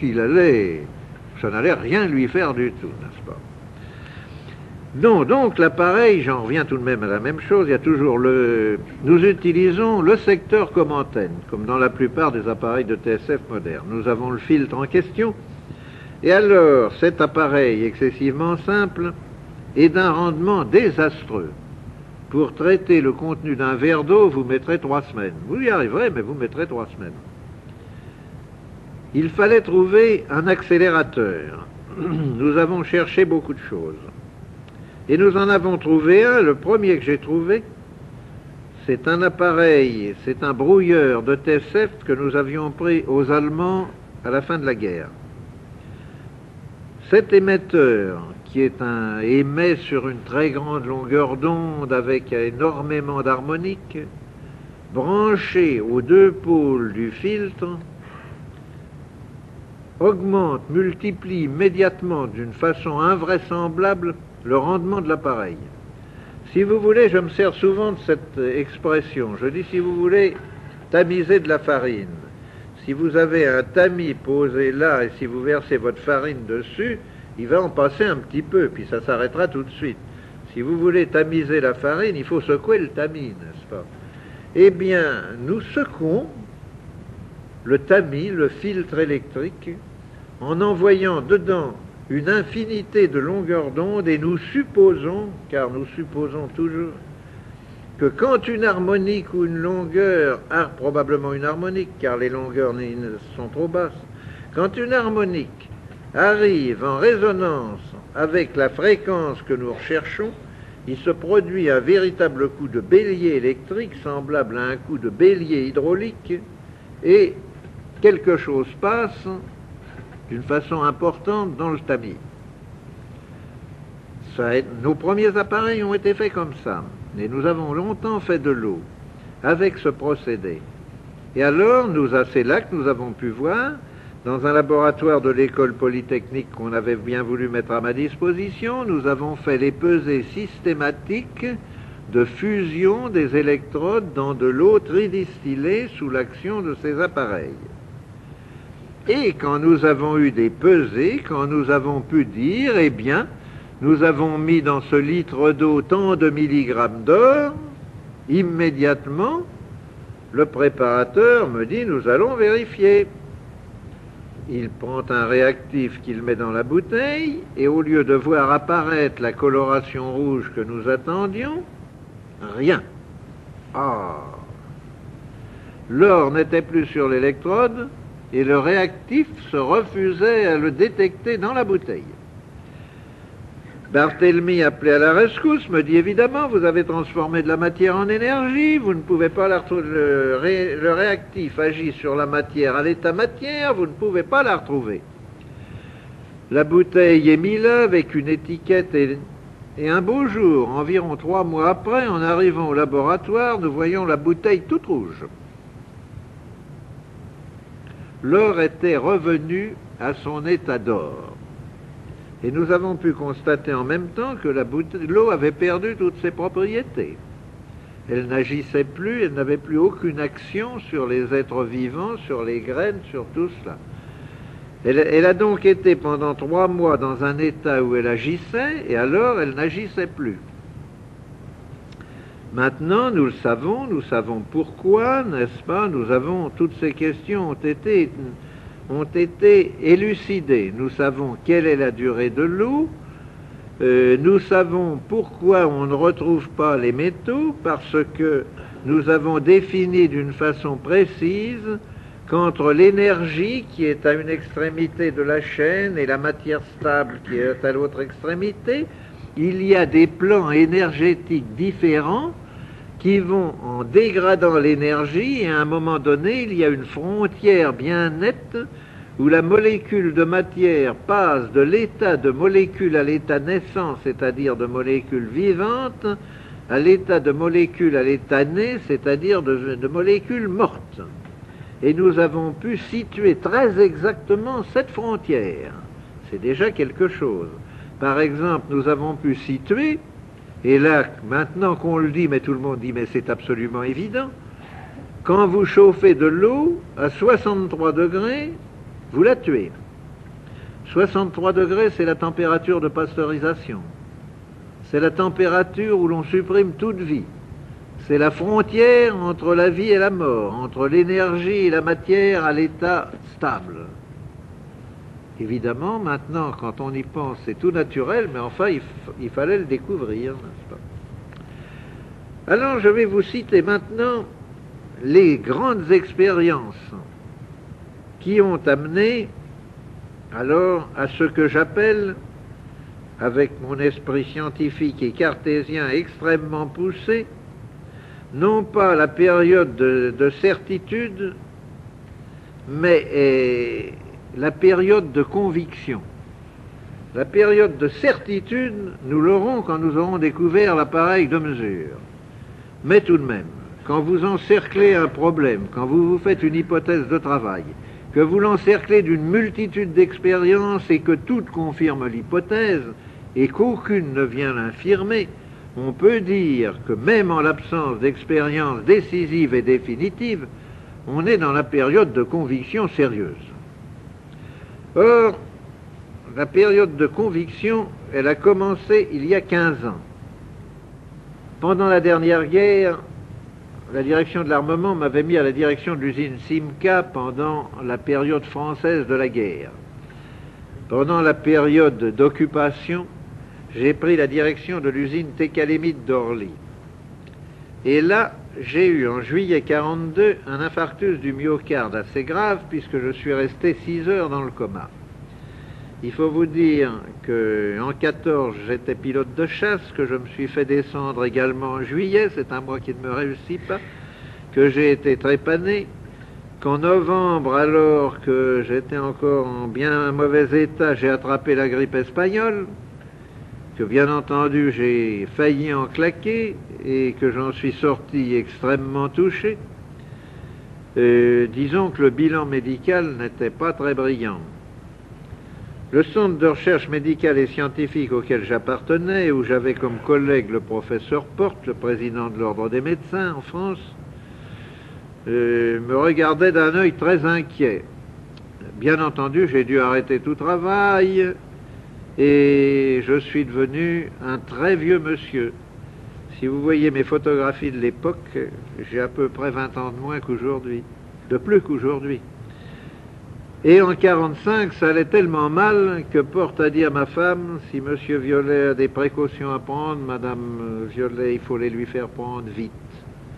ça n'allait rien lui faire du tout, n'est-ce pas? Non, donc l'appareil, j'en reviens tout de même à la même chose, il y a toujours nous utilisons le secteur comme antenne, comme dans la plupart des appareils de TSF modernes. Nous avons le filtre en question, et alors cet appareil excessivement simple est d'un rendement désastreux. Pour traiter le contenu d'un verre d'eau, vous mettrez 3 semaines. Vous y arriverez, mais vous mettrez 3 semaines. Il fallait trouver un accélérateur. Nous avons cherché beaucoup de choses. Et nous en avons trouvé un, le premier que j'ai trouvé, c'est un appareil, c'est un brouilleur de TSF que nous avions pris aux Allemands à la fin de la guerre. Cet émetteur, qui émet sur une très grande longueur d'onde avec énormément d'harmoniques, branché aux 2 pôles du filtre, augmente, multiplie immédiatement d'une façon invraisemblable le rendement de l'appareil. Si vous voulez, je me sers souvent de cette expression. Je dis, si vous voulez tamiser de la farine, si vous avez un tamis posé là et si vous versez votre farine dessus, il va en passer un petit peu, puis ça s'arrêtera tout de suite. Si vous voulez tamiser la farine, il faut secouer le tamis, n'est-ce pas? Eh bien, nous secouons le tamis, le filtre électrique, en envoyant dedans une infinité de longueurs d'onde, et nous supposons, car nous supposons toujours, que quand une harmonique ou une longueur, probablement une harmonique, car les longueurs sont trop basses, quand une harmonique arrive en résonance avec la fréquence que nous recherchons, il se produit un véritable coup de bélier électrique semblable à un coup de bélier hydraulique, et quelque chose passe d'une façon importante dans le tamis. Nos premiers appareils ont été faits comme ça, et nous avons longtemps fait de l'eau avec ce procédé. Et alors, c'est là que nous avons pu voir, dans un laboratoire de l'école polytechnique qu'on avait bien voulu mettre à ma disposition, nous avons fait les pesées systématiques de fusion des électrodes dans de l'eau tridistillée sous l'action de ces appareils. Et quand nous avons eu des pesées, quand nous avons pu dire, eh bien, nous avons mis dans ce litre d'eau tant de milligrammes d'or, immédiatement, le préparateur me dit, nous allons vérifier. Il prend un réactif qu'il met dans la bouteille, et au lieu de voir apparaître la coloration rouge que nous attendions, rien. Ah! L'or n'était plus sur l'électrode, et le réactif se refusait à le détecter dans la bouteille. Barthélemy, appelé à la rescousse, me dit évidemment, vous avez transformé de la matière en énergie, vous ne pouvez pas la retrouver. Le réactif agit sur la matière à l'état matière, vous ne pouvez pas la retrouver. La bouteille est mise là avec une étiquette et un beau jour, environ 3 mois après, en arrivant au laboratoire, nous voyons la bouteille toute rouge. L'or était revenu à son état d'or. Et nous avons pu constater en même temps que l'eau avait perdu toutes ses propriétés. Elle n'agissait plus, elle n'avait plus aucune action sur les êtres vivants, sur les graines, sur tout cela. Elle a donc été pendant 3 mois dans un état où elle agissait, et alors elle n'agissait plus. Maintenant, nous savons pourquoi, n'est-ce pas? Toutes ces questions ont été élucidées. Nous savons quelle est la durée de l'eau, nous savons pourquoi on ne retrouve pas les métaux, parce que nous avons défini d'une façon précise qu'entre l'énergie qui est à une extrémité de la chaîne et la matière stable qui est à l'autre extrémité, il y a des plans énergétiques différents qui vont en dégradant l'énergie, et à un moment donné, il y a une frontière bien nette où la molécule de matière passe de l'état de molécule à l'état naissant, c'est-à-dire de molécule vivante, à l'état de molécule à l'état né, c'est-à-dire de molécule morte. et nous avons pu situer très exactement cette frontière. C'est déjà quelque chose. Par exemple, nous avons pu situer, et là, maintenant qu'on le dit, mais tout le monde dit, mais c'est absolument évident, quand vous chauffez de l'eau à 63 degrés, vous la tuez. 63 degrés, c'est la température de pasteurisation. C'est la température où l'on supprime toute vie. C'est la frontière entre la vie et la mort, entre l'énergie et la matière à l'état stable. Évidemment, maintenant, quand on y pense, c'est tout naturel, mais enfin, il fallait le découvrir, n'est-ce pas? Alors, je vais vous citer maintenant les grandes expériences qui ont amené alors à ce que j'appelle, avec mon esprit scientifique et cartésien extrêmement poussé, non pas la période de certitude, mais la période de conviction. La période de certitude, nous l'aurons quand nous aurons découvert l'appareil de mesure. Mais tout de même, quand vous encerclez un problème, quand vous faites une hypothèse de travail, que vous l'encerclez d'une multitude d'expériences et que toutes confirment l'hypothèse et qu'aucune ne vient l'infirmer, on peut dire que même en l'absence d'expérience décisive et définitive, on est dans la période de conviction sérieuse. Or, la période de conviction, elle a commencé il y a 15 ans. Pendant la dernière guerre, la direction de l'armement m'avait mis à la direction de l'usine Simca pendant la période française de la guerre. Pendant la période d'occupation, j'ai pris la direction de l'usine Técalémite d'Orly. Et là, j'ai eu en juillet 42 un infarctus du myocarde assez grave puisque je suis resté 6 heures dans le coma. Il faut vous dire qu'en 14, j'étais pilote de chasse, que je me suis fait descendre également en juillet, c'est un mois qui ne me réussit pas, que j'ai été trépané, qu'en novembre, alors que j'étais encore en bien mauvais état, j'ai attrapé la grippe espagnole, que bien entendu j'ai failli en claquer et que j'en suis sorti extrêmement touché. Disons que le bilan médical n'était pas très brillant. Le centre de recherche médicale et scientifique auquel j'appartenais, où j'avais comme collègue le professeur Porte, le président de l'Ordre des médecins en France, me regardait d'un œil très inquiet. Bien entendu, j'ai dû arrêter tout travail et je suis devenu un très vieux monsieur. Si vous voyez mes photographies de l'époque, j'ai à peu près 20 ans de moins qu'aujourd'hui, de plus qu'aujourd'hui. Et en 45, ça allait tellement mal que Porte a dit à ma femme, si Monsieur Violet a des précautions à prendre, Madame Violet, il faut les lui faire prendre vite.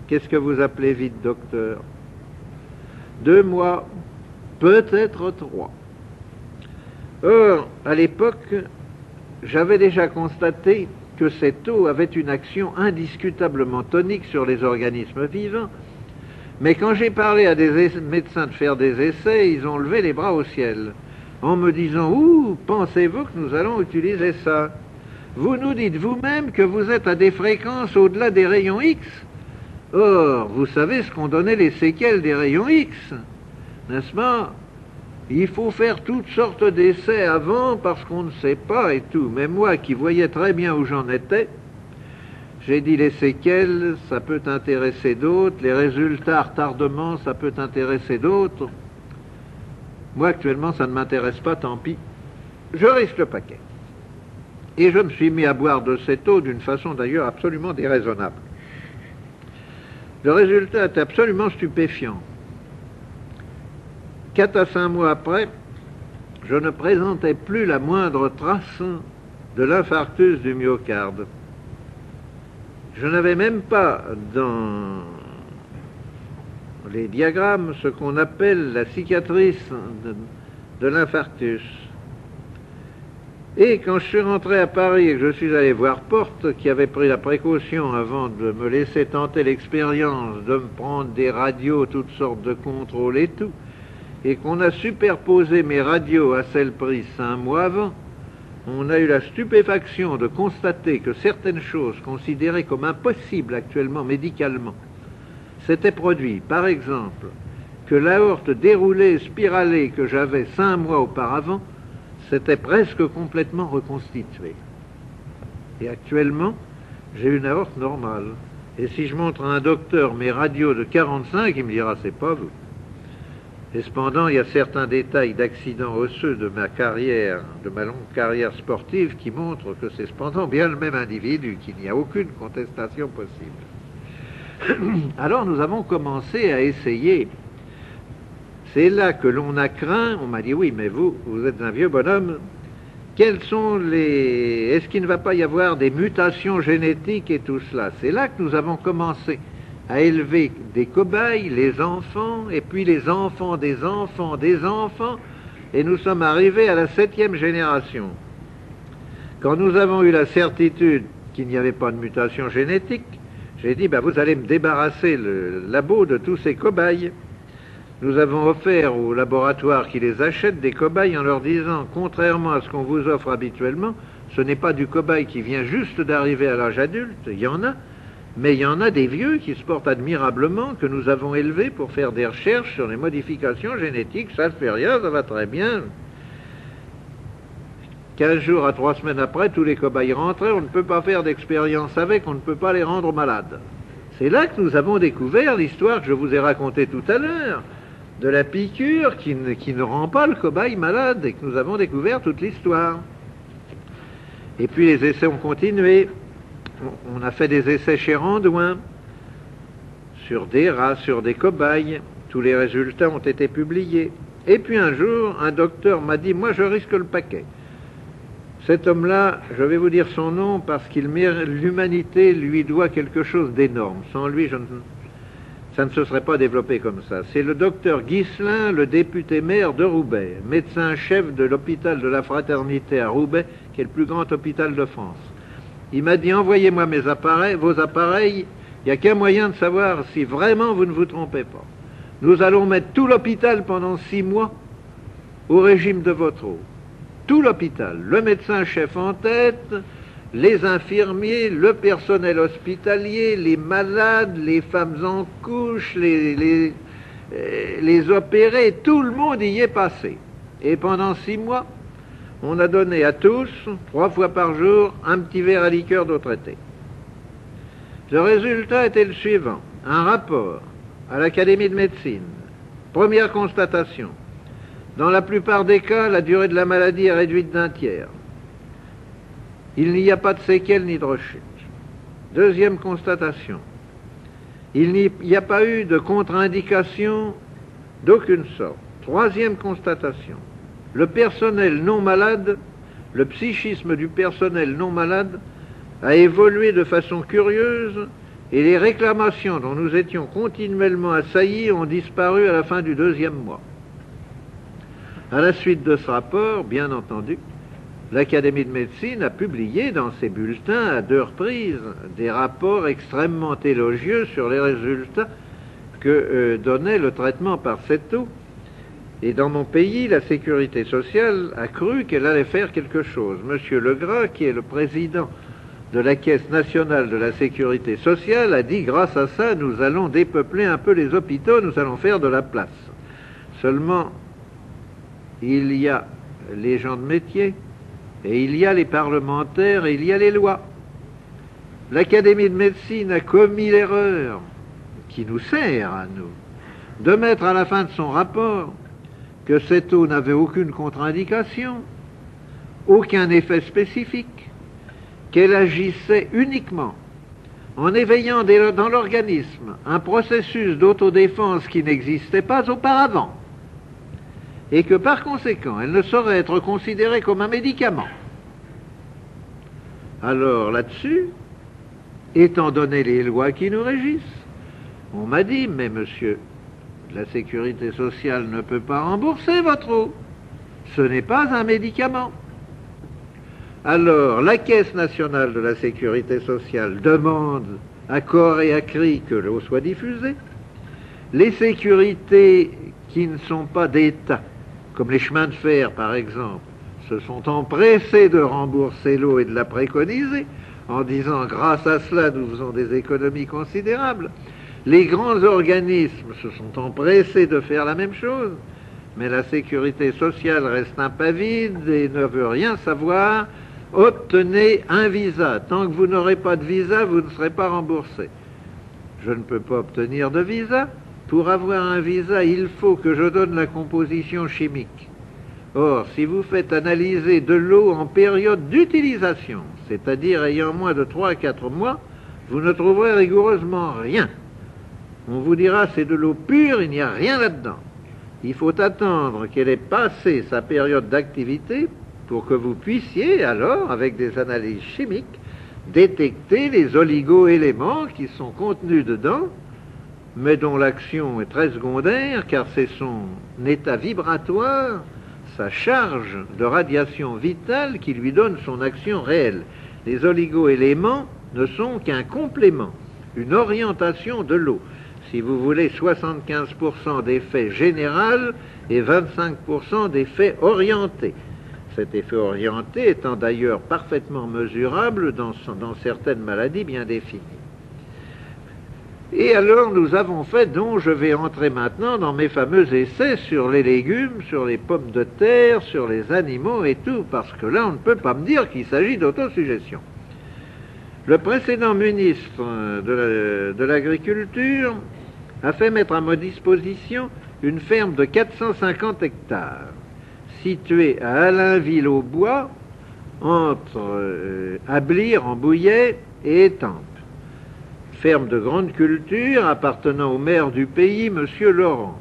Qu'est-ce que vous appelez vite, docteur? 2 mois, peut-être 3. Or, à l'époque, j'avais déjà constaté que cette eau avait une action indiscutablement tonique sur les organismes vivants. Mais quand j'ai parlé à des médecins de faire des essais, ils ont levé les bras au ciel, en me disant « Ouh, pensez-vous que nous allons utiliser ça? Vous nous dites vous-même que vous êtes à des fréquences au-delà des rayons X. Or, vous savez ce qu'ont donné les séquelles des rayons X, n'est-ce pas? Il faut faire toutes sortes d'essais avant parce qu'on ne sait pas et tout. Mais moi qui voyais très bien où j'en étais, j'ai dit les séquelles, ça peut intéresser d'autres, les résultats, retardement, ça peut intéresser d'autres. Moi, actuellement, ça ne m'intéresse pas, tant pis. Je risque le paquet. Et je me suis mis à boire de cette eau d'une façon d'ailleurs absolument déraisonnable. Le résultat est absolument stupéfiant. 4 à 5 mois après, je ne présentais plus la moindre trace de l'infarctus du myocarde. Je n'avais même pas dans les diagrammes ce qu'on appelle la cicatrice de l'infarctus. Et quand je suis rentré à Paris et que je suis allé voir Porte, qui avait pris la précaution avant de me laisser tenter l'expérience de me prendre des radios, toutes sortes de contrôles et tout, et qu'on a superposé mes radios à celles prises 5 mois avant, on a eu la stupéfaction de constater que certaines choses considérées comme impossibles actuellement médicalement s'étaient produites. Par exemple, que l'aorte déroulée, spiralée que j'avais 5 mois auparavant s'était presque complètement reconstituée. Et actuellement, j'ai une aorte normale. Et si je montre à un docteur mes radios de 45, il me dira c'est pas vous. Et cependant, il y a certains détails d'accidents osseux de ma carrière, de ma longue carrière sportive, qui montrent que c'est cependant bien le même individu, qu'il n'y a aucune contestation possible. Alors nous avons commencé à essayer. C'est là que l'on a craint, on m'a dit oui, mais vous êtes un vieux bonhomme, quels sont les... Est-ce qu'il ne va pas y avoir des mutations génétiques et tout cela? C'est là que nous avons commencé à élever des cobayes, les enfants, et puis les enfants des enfants des enfants, et nous sommes arrivés à la 7e génération. Quand nous avons eu la certitude qu'il n'y avait pas de mutation génétique, j'ai dit, vous allez me débarrasser le labo de tous ces cobayes. Nous avons offert aux laboratoires qui les achètent des cobayes en leur disant, contrairement à ce qu'on vous offre habituellement, ce n'est pas du cobaye qui vient juste d'arriver à l'âge adulte, il y en a, mais il y en a des vieux qui se portent admirablement, que nous avons élevés pour faire des recherches sur les modifications génétiques. Ça ne fait rien, ça va très bien. 15 jours à 3 semaines après, tous les cobayes rentraient, on ne peut pas faire d'expérience avec, on ne peut pas les rendre malades. C'est là que nous avons découvert l'histoire que je vous ai racontée tout à l'heure, de la piqûre qui ne rend pas le cobaye malade, et que nous avons découvert toute l'histoire. Et puis les essais ont continué. On a fait des essais chez Randouin, sur des rats, sur des cobayes. Tous les résultats ont été publiés. Et puis un jour, un docteur m'a dit, moi je risque le paquet. Cet homme-là, je vais vous dire son nom parce l'humanité lui doit quelque chose d'énorme. Sans lui, ça ne se serait pas développé comme ça. C'est le docteur Ghislain, le député maire de Roubaix, médecin-chef de l'hôpital de la Fraternité à Roubaix, qui est le plus grand hôpital de France. Il m'a dit, envoyez-moi vos appareils, il n'y a qu'un moyen de savoir si vraiment vous ne vous trompez pas. Nous allons mettre tout l'hôpital pendant 6 mois au régime de votre eau. Tout l'hôpital, le médecin-chef en tête, les infirmiers, le personnel hospitalier, les malades, les femmes en couche, les opérés, tout le monde y est passé. Et pendant 6 mois, on a donné à tous, 3 fois par jour, un petit verre à liqueur d'eau traitée. Le résultat était le suivant. Un rapport à l'Académie de médecine. Première constatation. Dans la plupart des cas, la durée de la maladie est réduite d'1 tiers. Il n'y a pas de séquelles ni de rechute. Deuxième constatation. Il n'y a pas eu de contre-indication d'aucune sorte. Troisième constatation. Le personnel non malade, le psychisme du personnel non malade a évolué de façon curieuse et les réclamations dont nous étions continuellement assaillis ont disparu à la fin du 2e mois. À la suite de ce rapport, bien entendu, l'Académie de médecine a publié dans ses bulletins à 2 reprises des rapports extrêmement élogieux sur les résultats que donnait le traitement par cette eau. Et dans mon pays, la sécurité sociale a cru qu'elle allait faire quelque chose. Monsieur Legras, qui est le président de la Caisse nationale de la sécurité sociale, a dit, grâce à ça, nous allons dépeupler un peu les hôpitaux, nous allons faire de la place. Seulement, il y a les gens de métier, et il y a les parlementaires, et il y a les lois. L'Académie de médecine a commis l'erreur, qui nous sert à nous, de mettre à la fin de son rapport que cette eau n'avait aucune contre-indication, aucun effet spécifique, qu'elle agissait uniquement en éveillant dans l'organisme un processus d'autodéfense qui n'existait pas auparavant, et que par conséquent, elle ne saurait être considérée comme un médicament. Alors là-dessus, étant donné les lois qui nous régissent, on m'a dit, mais monsieur, la sécurité sociale ne peut pas rembourser votre eau. Ce n'est pas un médicament. Alors, la Caisse nationale de la sécurité sociale demande à corps et à cri que l'eau soit diffusée. Les sécurités qui ne sont pas d'État, comme les chemins de fer par exemple, se sont empressés de rembourser l'eau et de la préconiser, en disant grâce à cela nous faisons des économies considérables. Les grands organismes se sont empressés de faire la même chose, mais la sécurité sociale reste impavide et ne veut rien savoir. Obtenez un visa. Tant que vous n'aurez pas de visa, vous ne serez pas remboursé. Je ne peux pas obtenir de visa. Pour avoir un visa, il faut que je donne la composition chimique. Or, si vous faites analyser de l'eau en période d'utilisation, c'est-à-dire ayant moins de 3 à 4 mois, vous ne trouverez rigoureusement rien. On vous dira c'est de l'eau pure, il n'y a rien là-dedans. Il faut attendre qu'elle ait passé sa période d'activité pour que vous puissiez alors, avec des analyses chimiques, détecter les oligo-éléments qui sont contenus dedans, mais dont l'action est très secondaire, car c'est son état vibratoire, sa charge de radiation vitale qui lui donne son action réelle. Les oligo-éléments ne sont qu'un complément, une orientation de l'eau. Si vous voulez, 75% d'effet général et 25% d'effet orienté. Cet effet orienté étant d'ailleurs parfaitement mesurable dans certaines maladies bien définies. Et alors nous avons fait, donc je vais entrer maintenant dans mes fameux essais sur les légumes, sur les pommes de terre, sur les animaux et tout, parce que là on ne peut pas me dire qu'il s'agit d'autosuggestion. Le précédent ministre de l'Agriculture a fait mettre à ma disposition une ferme de 450 hectares, située à Allainville-au-Bois, entre Ablire en Bouillet et Étampes. Ferme de grande culture appartenant au maire du pays, M. Laurent.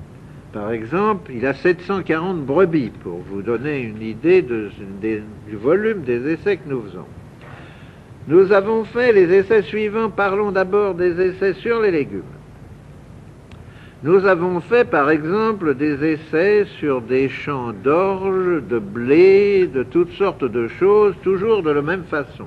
Par exemple, il a 740 brebis, pour vous donner une idée du volume des essais que nous faisons. Nous avons fait les essais suivants. Parlons d'abord des essais sur les légumes. Nous avons fait, par exemple, des essais sur des champs d'orge, de blé, de toutes sortes de choses, toujours de la même façon.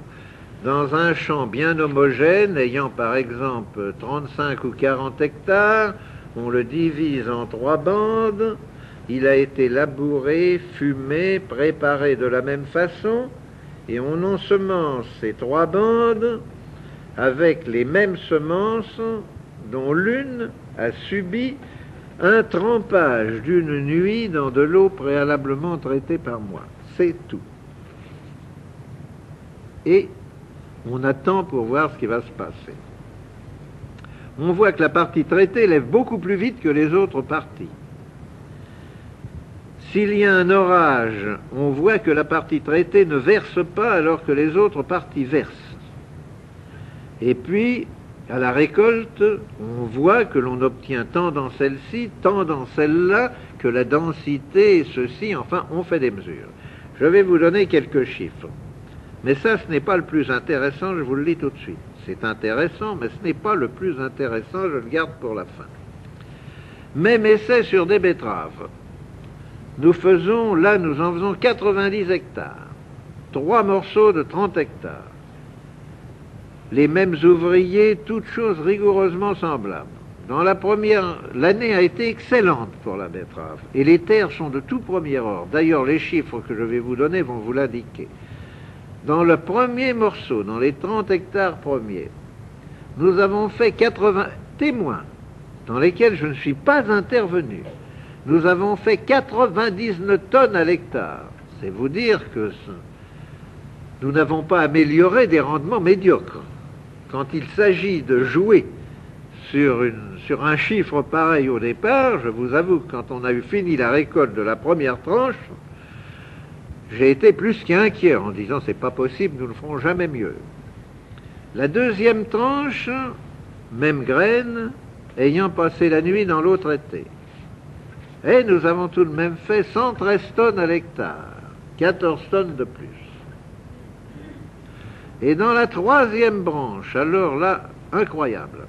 Dans un champ bien homogène, ayant par exemple 35 ou 40 hectares, on le divise en 3 bandes, il a été labouré, fumé, préparé de la même façon, et on ensemence ces 3 bandes avec les mêmes semences dont l'une a subi un trempage d'une nuit dans de l'eau préalablement traitée par moi. C'est tout. Et on attend pour voir ce qui va se passer. On voit que la partie traitée lève beaucoup plus vite que les autres parties. S'il y a un orage, on voit que la partie traitée ne verse pas alors que les autres parties versent. Et puis, à la récolte, on voit que l'on obtient tant dans celle-ci, tant dans celle-là, que la densité et ceci, enfin, on fait des mesures. Je vais vous donner quelques chiffres. Mais ça, ce n'est pas le plus intéressant, je vous le dis tout de suite. C'est intéressant, mais ce n'est pas le plus intéressant, je le garde pour la fin. Même essai sur des betteraves. Nous en faisons 90 hectares. 3 morceaux de 30 hectares. Les mêmes ouvriers, toutes choses rigoureusement semblables. L'année a été excellente pour la betterave. Et les terres sont de tout premier ordre. D'ailleurs, les chiffres que je vais vous donner vont vous l'indiquer. Dans le premier morceau, dans les 30 hectares premiers, nous avons fait 80 témoins, dans lesquels je ne suis pas intervenu. Nous avons fait 99 tonnes à l'hectare. C'est vous dire que nous n'avons pas amélioré des rendements médiocres. Quand il s'agit de jouer sur un chiffre pareil au départ, je vous avoue que quand on a eu fini la récolte de la première tranche, j'ai été plus qu'inquiet en disant c'est pas possible, nous ne ferons jamais mieux. La deuxième tranche, même graine, ayant passé la nuit dans l'eau traitée. Et nous avons tout de même fait 113 tonnes à l'hectare, 14 tonnes de plus. Et dans la troisième branche, alors là, incroyable,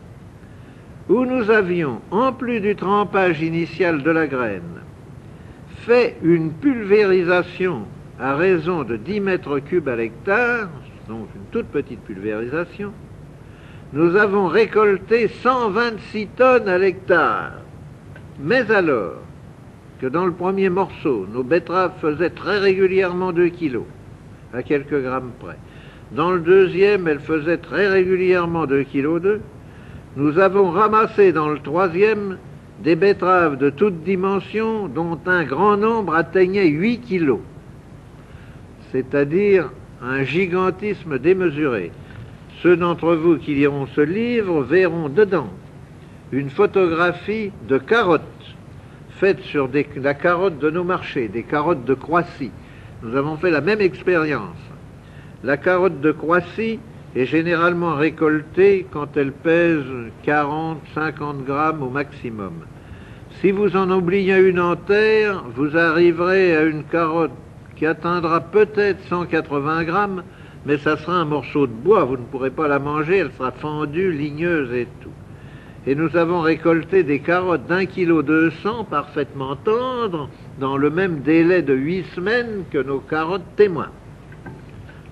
où nous avions, en plus du trempage initial de la graine, fait une pulvérisation à raison de 10 mètres cubes à l'hectare, donc une toute petite pulvérisation, nous avons récolté 126 tonnes à l'hectare. Mais alors que dans le premier morceau, nos betteraves faisaient très régulièrement 2 kilos, à quelques grammes près. Dans le deuxième, elles faisaient très régulièrement 2,2 kg. nous avons ramassé dans le troisième des betteraves de toutes dimensions dont un grand nombre atteignait 8 kilos, c'est-à-dire un gigantisme démesuré. Ceux d'entre vous qui liront ce livre verront dedans une photographie de carottes faites sur la carotte de nos marchés, des carottes de Croatie. Nous avons fait la même expérience. La carotte de Croatie est généralement récoltée quand elle pèse 40-50 grammes au maximum. Si vous en oubliez une en terre, vous arriverez à une carotte qui atteindra peut-être 180 grammes, mais ça sera un morceau de bois, vous ne pourrez pas la manger, elle sera fendue, ligneuse et tout. Et nous avons récolté des carottes d'1,2 kg parfaitement tendres, dans le même délai de 8 semaines que nos carottes témoins.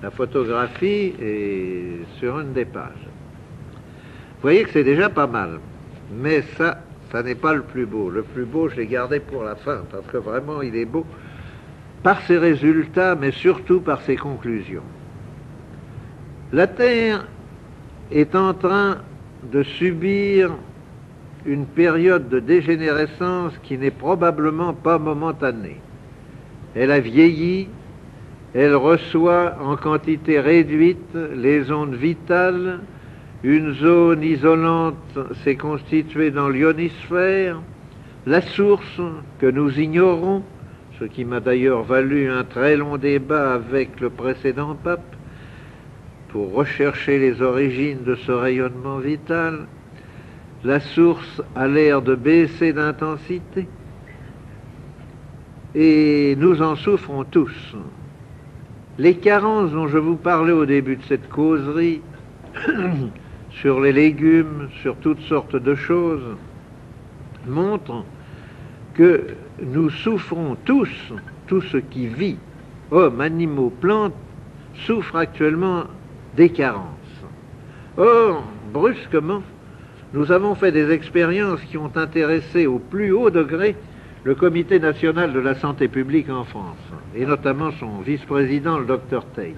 La photographie est sur une des pages. Vous voyez que c'est déjà pas mal, mais ça n'est pas le plus beau. Le plus beau, je l'ai gardé pour la fin, parce que vraiment, il est beau par ses résultats, mais surtout par ses conclusions. La Terre est en train de subir une période de dégénérescence qui n'est probablement pas momentanée. Elle a vieilli, elle reçoit en quantité réduite les ondes vitales, une zone isolante s'est constituée dans l'ionosphère, la source que nous ignorons, ce qui m'a d'ailleurs valu un très long débat avec le précédent pape, pour rechercher les origines de ce rayonnement vital, la source a l'air de baisser d'intensité et nous en souffrons tous. Les carences dont je vous parlais au début de cette causerie, sur les légumes, sur toutes sortes de choses, montrent que nous souffrons tous, tout ce qui vit, hommes, animaux, plantes, souffrent actuellement des carences. Or, brusquement, nous avons fait des expériences qui ont intéressé au plus haut degré le Comité national de la santé publique en France, et notamment son vice-président, le docteur Teil.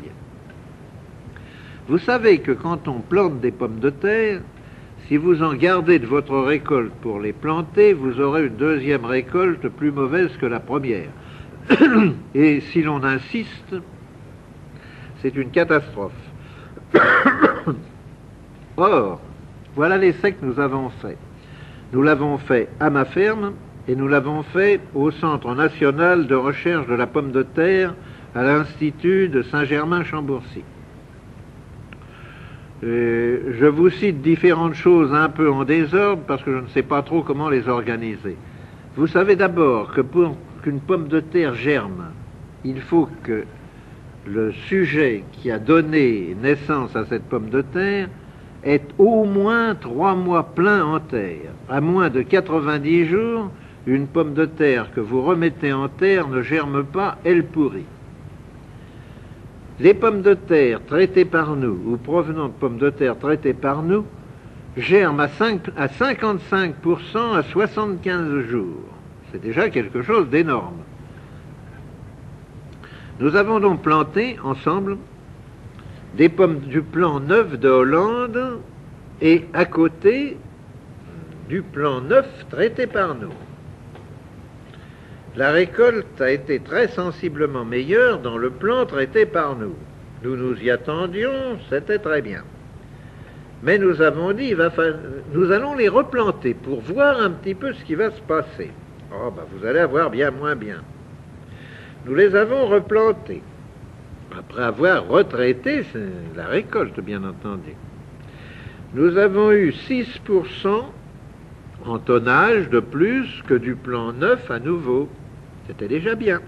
Vous savez que quand on plante des pommes de terre, si vous en gardez de votre récolte pour les planter, vous aurez une deuxième récolte plus mauvaise que la première. Et si l'on insiste, c'est une catastrophe. Or, voilà l'essai que nous avons fait. Nous l'avons fait à ma ferme et nous l'avons fait au Centre national de recherche de la pomme de terre à l'Institut de Saint-Germain-Chambourcy. Je vous cite différentes choses un peu en désordre parce que je ne sais pas trop comment les organiser. Vous savez d'abord que pour qu'une pomme de terre germe, il faut que le sujet qui a donné naissance à cette pomme de terre ait au moins 3 mois pleins en terre. À moins de 90 jours, une pomme de terre que vous remettez en terre ne germe pas, elle pourrit. Les pommes de terre traitées par nous, ou provenant de pommes de terre traitées par nous, germent à 55% à 75 jours. C'est déjà quelque chose d'énorme. Nous avons donc planté ensemble des pommes du plan neuf de Hollande et à côté du plan neuf traité par nous. La récolte a été très sensiblement meilleure dans le plan traité par nous. Nous nous y attendions, c'était très bien. Mais nous avons dit, nous allons les replanter pour voir un petit peu ce qui va se passer. Oh, vous allez avoir bien moins bien. Nous les avons replantés, après avoir retraité la récolte, bien entendu. Nous avons eu 6% en tonnage de plus que du plan neuf à nouveau. C'était déjà bien.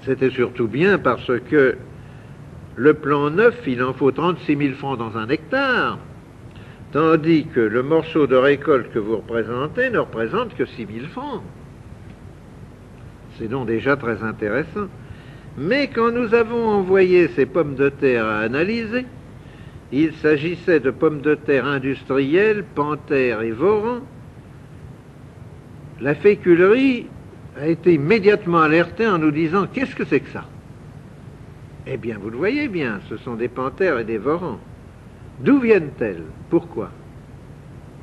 C'était surtout bien parce que le plan neuf, il en faut 36 000 francs dans un hectare, tandis que le morceau de récolte que vous représentez ne représente que 6 000 francs. C'est donc déjà très intéressant. Mais quand nous avons envoyé ces pommes de terre à analyser, il s'agissait de pommes de terre industrielles, Panthère et Voran. La féculerie a été immédiatement alertée en nous disant « Qu'est-ce que c'est que ça ?» Eh bien, vous le voyez bien, ce sont des Panthères et des Vorans. D'où viennent-elles? Pourquoi?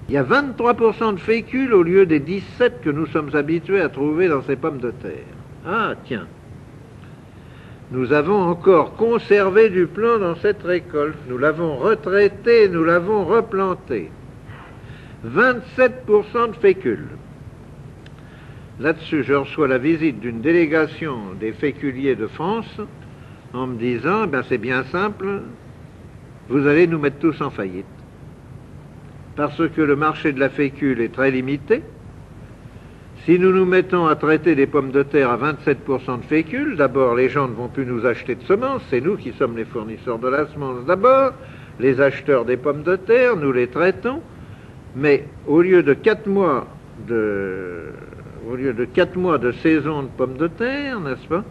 Il y a 23% de fécule au lieu des 17 que nous sommes habitués à trouver dans ces pommes de terre. Ah, tiens. Nous avons encore conservé du plant dans cette récolte. Nous l'avons retraité, nous l'avons replanté. 27% de fécule. Là-dessus, je reçois la visite d'une délégation des féculiers de France en me disant, ben c'est bien simple, vous allez nous mettre tous en faillite. Parce que le marché de la fécule est très limité. Si nous nous mettons à traiter des pommes de terre à 27% de fécule, d'abord les gens ne vont plus nous acheter de semences, c'est nous qui sommes les fournisseurs de la semence d'abord, les acheteurs des pommes de terre, nous les traitons, mais au lieu de 4 mois de saison de pommes de terre, n'est-ce pas?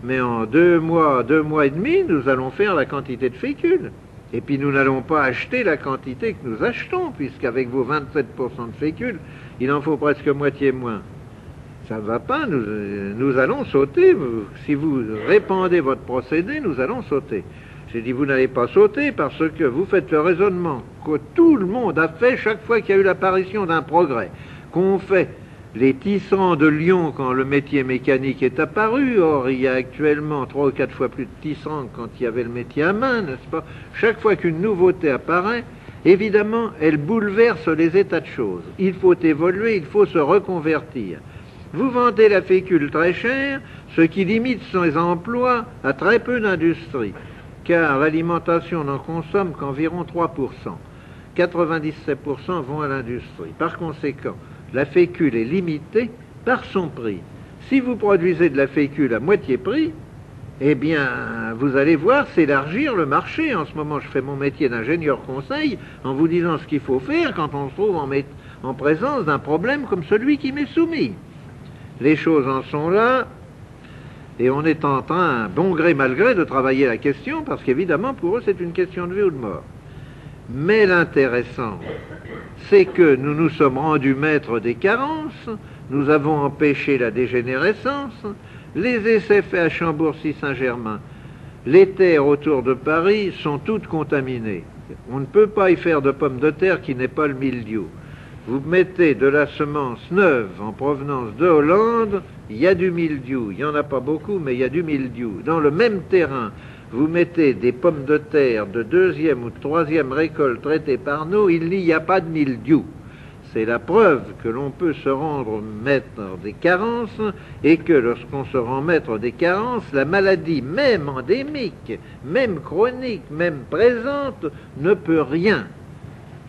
Mais en 2 mois et demi, nous allons faire la quantité de fécule. Et puis nous n'allons pas acheter la quantité que nous achetons, puisqu'avec vos 27% de fécule, il en faut presque moitié moins. Ça ne va pas, nous allons sauter. Si vous répandez votre procédé, nous allons sauter. J'ai dit, vous n'allez pas sauter parce que vous faites le raisonnement que tout le monde a fait chaque fois qu'il y a eu l'apparition d'un progrès, qu'on fait les tisserands de Lyon quand le métier mécanique est apparu. Or, il y a actuellement 3 ou 4 fois plus de tisserands que quand il y avait le métier à main, n'est-ce pas? Chaque fois qu'une nouveauté apparaît, évidemment, elle bouleverse les états de choses. Il faut évoluer, il faut se reconvertir. Vous vendez la fécule très chère, ce qui limite ses emplois à très peu d'industrie, car l'alimentation n'en consomme qu'environ 3%. 97% vont à l'industrie. Par conséquent, la fécule est limitée par son prix. Si vous produisez de la fécule à moitié prix, eh bien, vous allez voir s'élargir le marché. En ce moment, je fais mon métier d'ingénieur conseil en vous disant ce qu'il faut faire quand on se trouve en présence d'un problème comme celui qui m'est soumis. Les choses en sont là, et on est en train, bon gré mal gré, de travailler la question, parce qu'évidemment, pour eux, c'est une question de vie ou de mort. Mais l'intéressant, c'est que nous nous sommes rendus maîtres des carences, nous avons empêché la dégénérescence, les essais faits à Chambourcy-Saint-Germain, les terres autour de Paris sont toutes contaminées. On ne peut pas y faire de pommes de terre qui n'est pas le mildiou. Vous mettez de la semence neuve en provenance de Hollande, il y a du mildiou. Il n'y en a pas beaucoup, mais il y a du mildiou. Dans le même terrain, vous mettez des pommes de terre de 2e ou de 3e récolte traitées par nous, il n'y a pas de mildiou. C'est la preuve que l'on peut se rendre maître des carences et que lorsqu'on se rend maître des carences, la maladie, même endémique, même chronique, même présente, ne peut rien.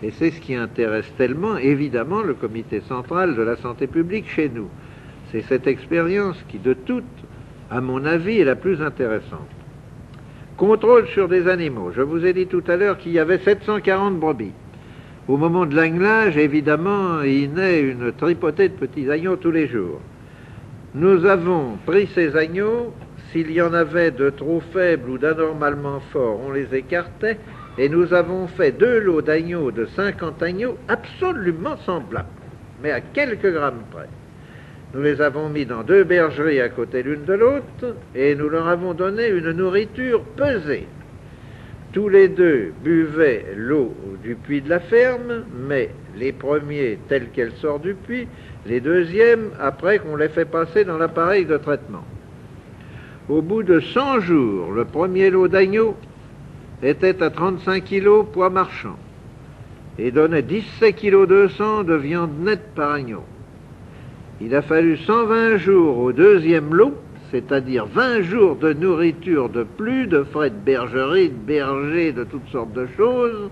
Et c'est ce qui intéresse tellement, évidemment, le comité central de la santé publique chez nous. C'est cette expérience qui, de toutes, à mon avis, est la plus intéressante. Contrôle sur des animaux. Je vous ai dit tout à l'heure qu'il y avait 740 brebis. Au moment de l'anglage, évidemment, il naît une tripotée de petits agneaux tous les jours. Nous avons pris ces agneaux, s'il y en avait de trop faibles ou d'anormalement forts, on les écartait, et nous avons fait 2 lots d'agneaux de 50 agneaux absolument semblables, mais à quelques grammes près. Nous les avons mis dans 2 bergeries à côté l'une de l'autre, et nous leur avons donné une nourriture pesée. Tous les 2 buvaient l'eau du puits de la ferme, mais les premiers tels qu'elle sort du puits, les deuxièmes après qu'on les fait passer dans l'appareil de traitement. Au bout de 100 jours, le premier lot d'agneaux était à 35 kg poids marchand et donnait 17 kg 200 de viande nette par agneau. Il a fallu 120 jours au deuxième lot, c'est-à-dire 20 jours de nourriture de plus, de frais de bergerie, de berger, de toutes sortes de choses,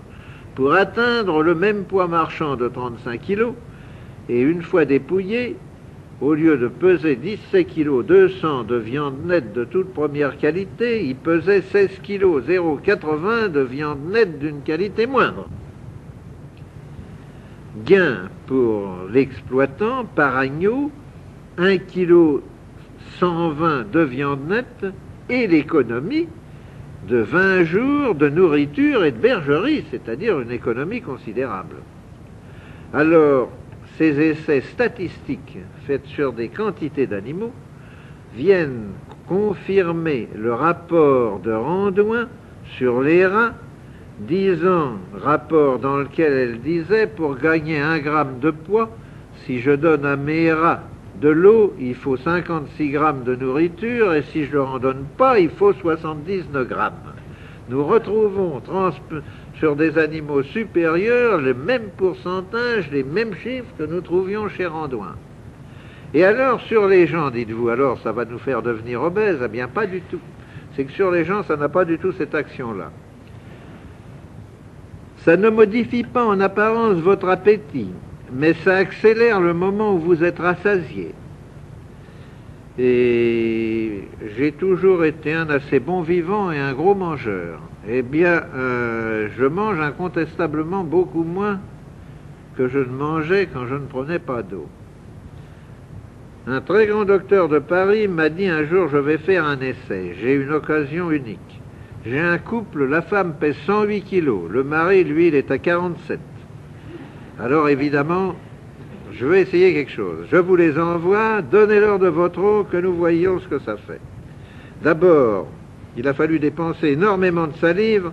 pour atteindre le même poids marchand de 35 kg. Et une fois dépouillé, au lieu de peser 17 kg 200 de viande nette de toute première qualité, il pesait 16 kg 0,80 de viande nette d'une qualité moindre. Gain pour l'exploitant par agneau, 1 kg 120 de viande nette et l'économie de 20 jours de nourriture et de bergerie, c'est-à-dire une économie considérable. Alors, ces essais statistiques faits sur des quantités d'animaux viennent confirmer le rapport de Randouin sur les rats disant, rapport dans lequel elle disait, pour gagner 1 gramme de poids, si je donne à mes rats de l'eau, il faut 56 grammes de nourriture, et si je ne leur en donne pas, il faut 79 grammes. Nous retrouvons sur des animaux supérieurs le même pourcentage, les mêmes chiffres que nous trouvions chez Randouin. Et alors, sur les gens, dites-vous, alors ça va nous faire devenir obèses? Eh bien, pas du tout. C'est que sur les gens, ça n'a pas du tout cette action-là. Ça ne modifie pas en apparence votre appétit, mais ça accélère le moment où vous êtes rassasié. Et j'ai toujours été un assez bon vivant et un gros mangeur. Eh bien, je mange incontestablement beaucoup moins que je ne mangeais quand je ne prenais pas d'eau. Un très grand docteur de Paris m'a dit un jour, je vais faire un essai. J'ai une occasion unique. J'ai un couple, la femme pèse 108 kilos, le mari, lui, il est à 47. Alors évidemment, je vais essayer quelque chose. Je vous les envoie, donnez-leur de votre eau, que nous voyions ce que ça fait. D'abord, il a fallu dépenser énormément de salive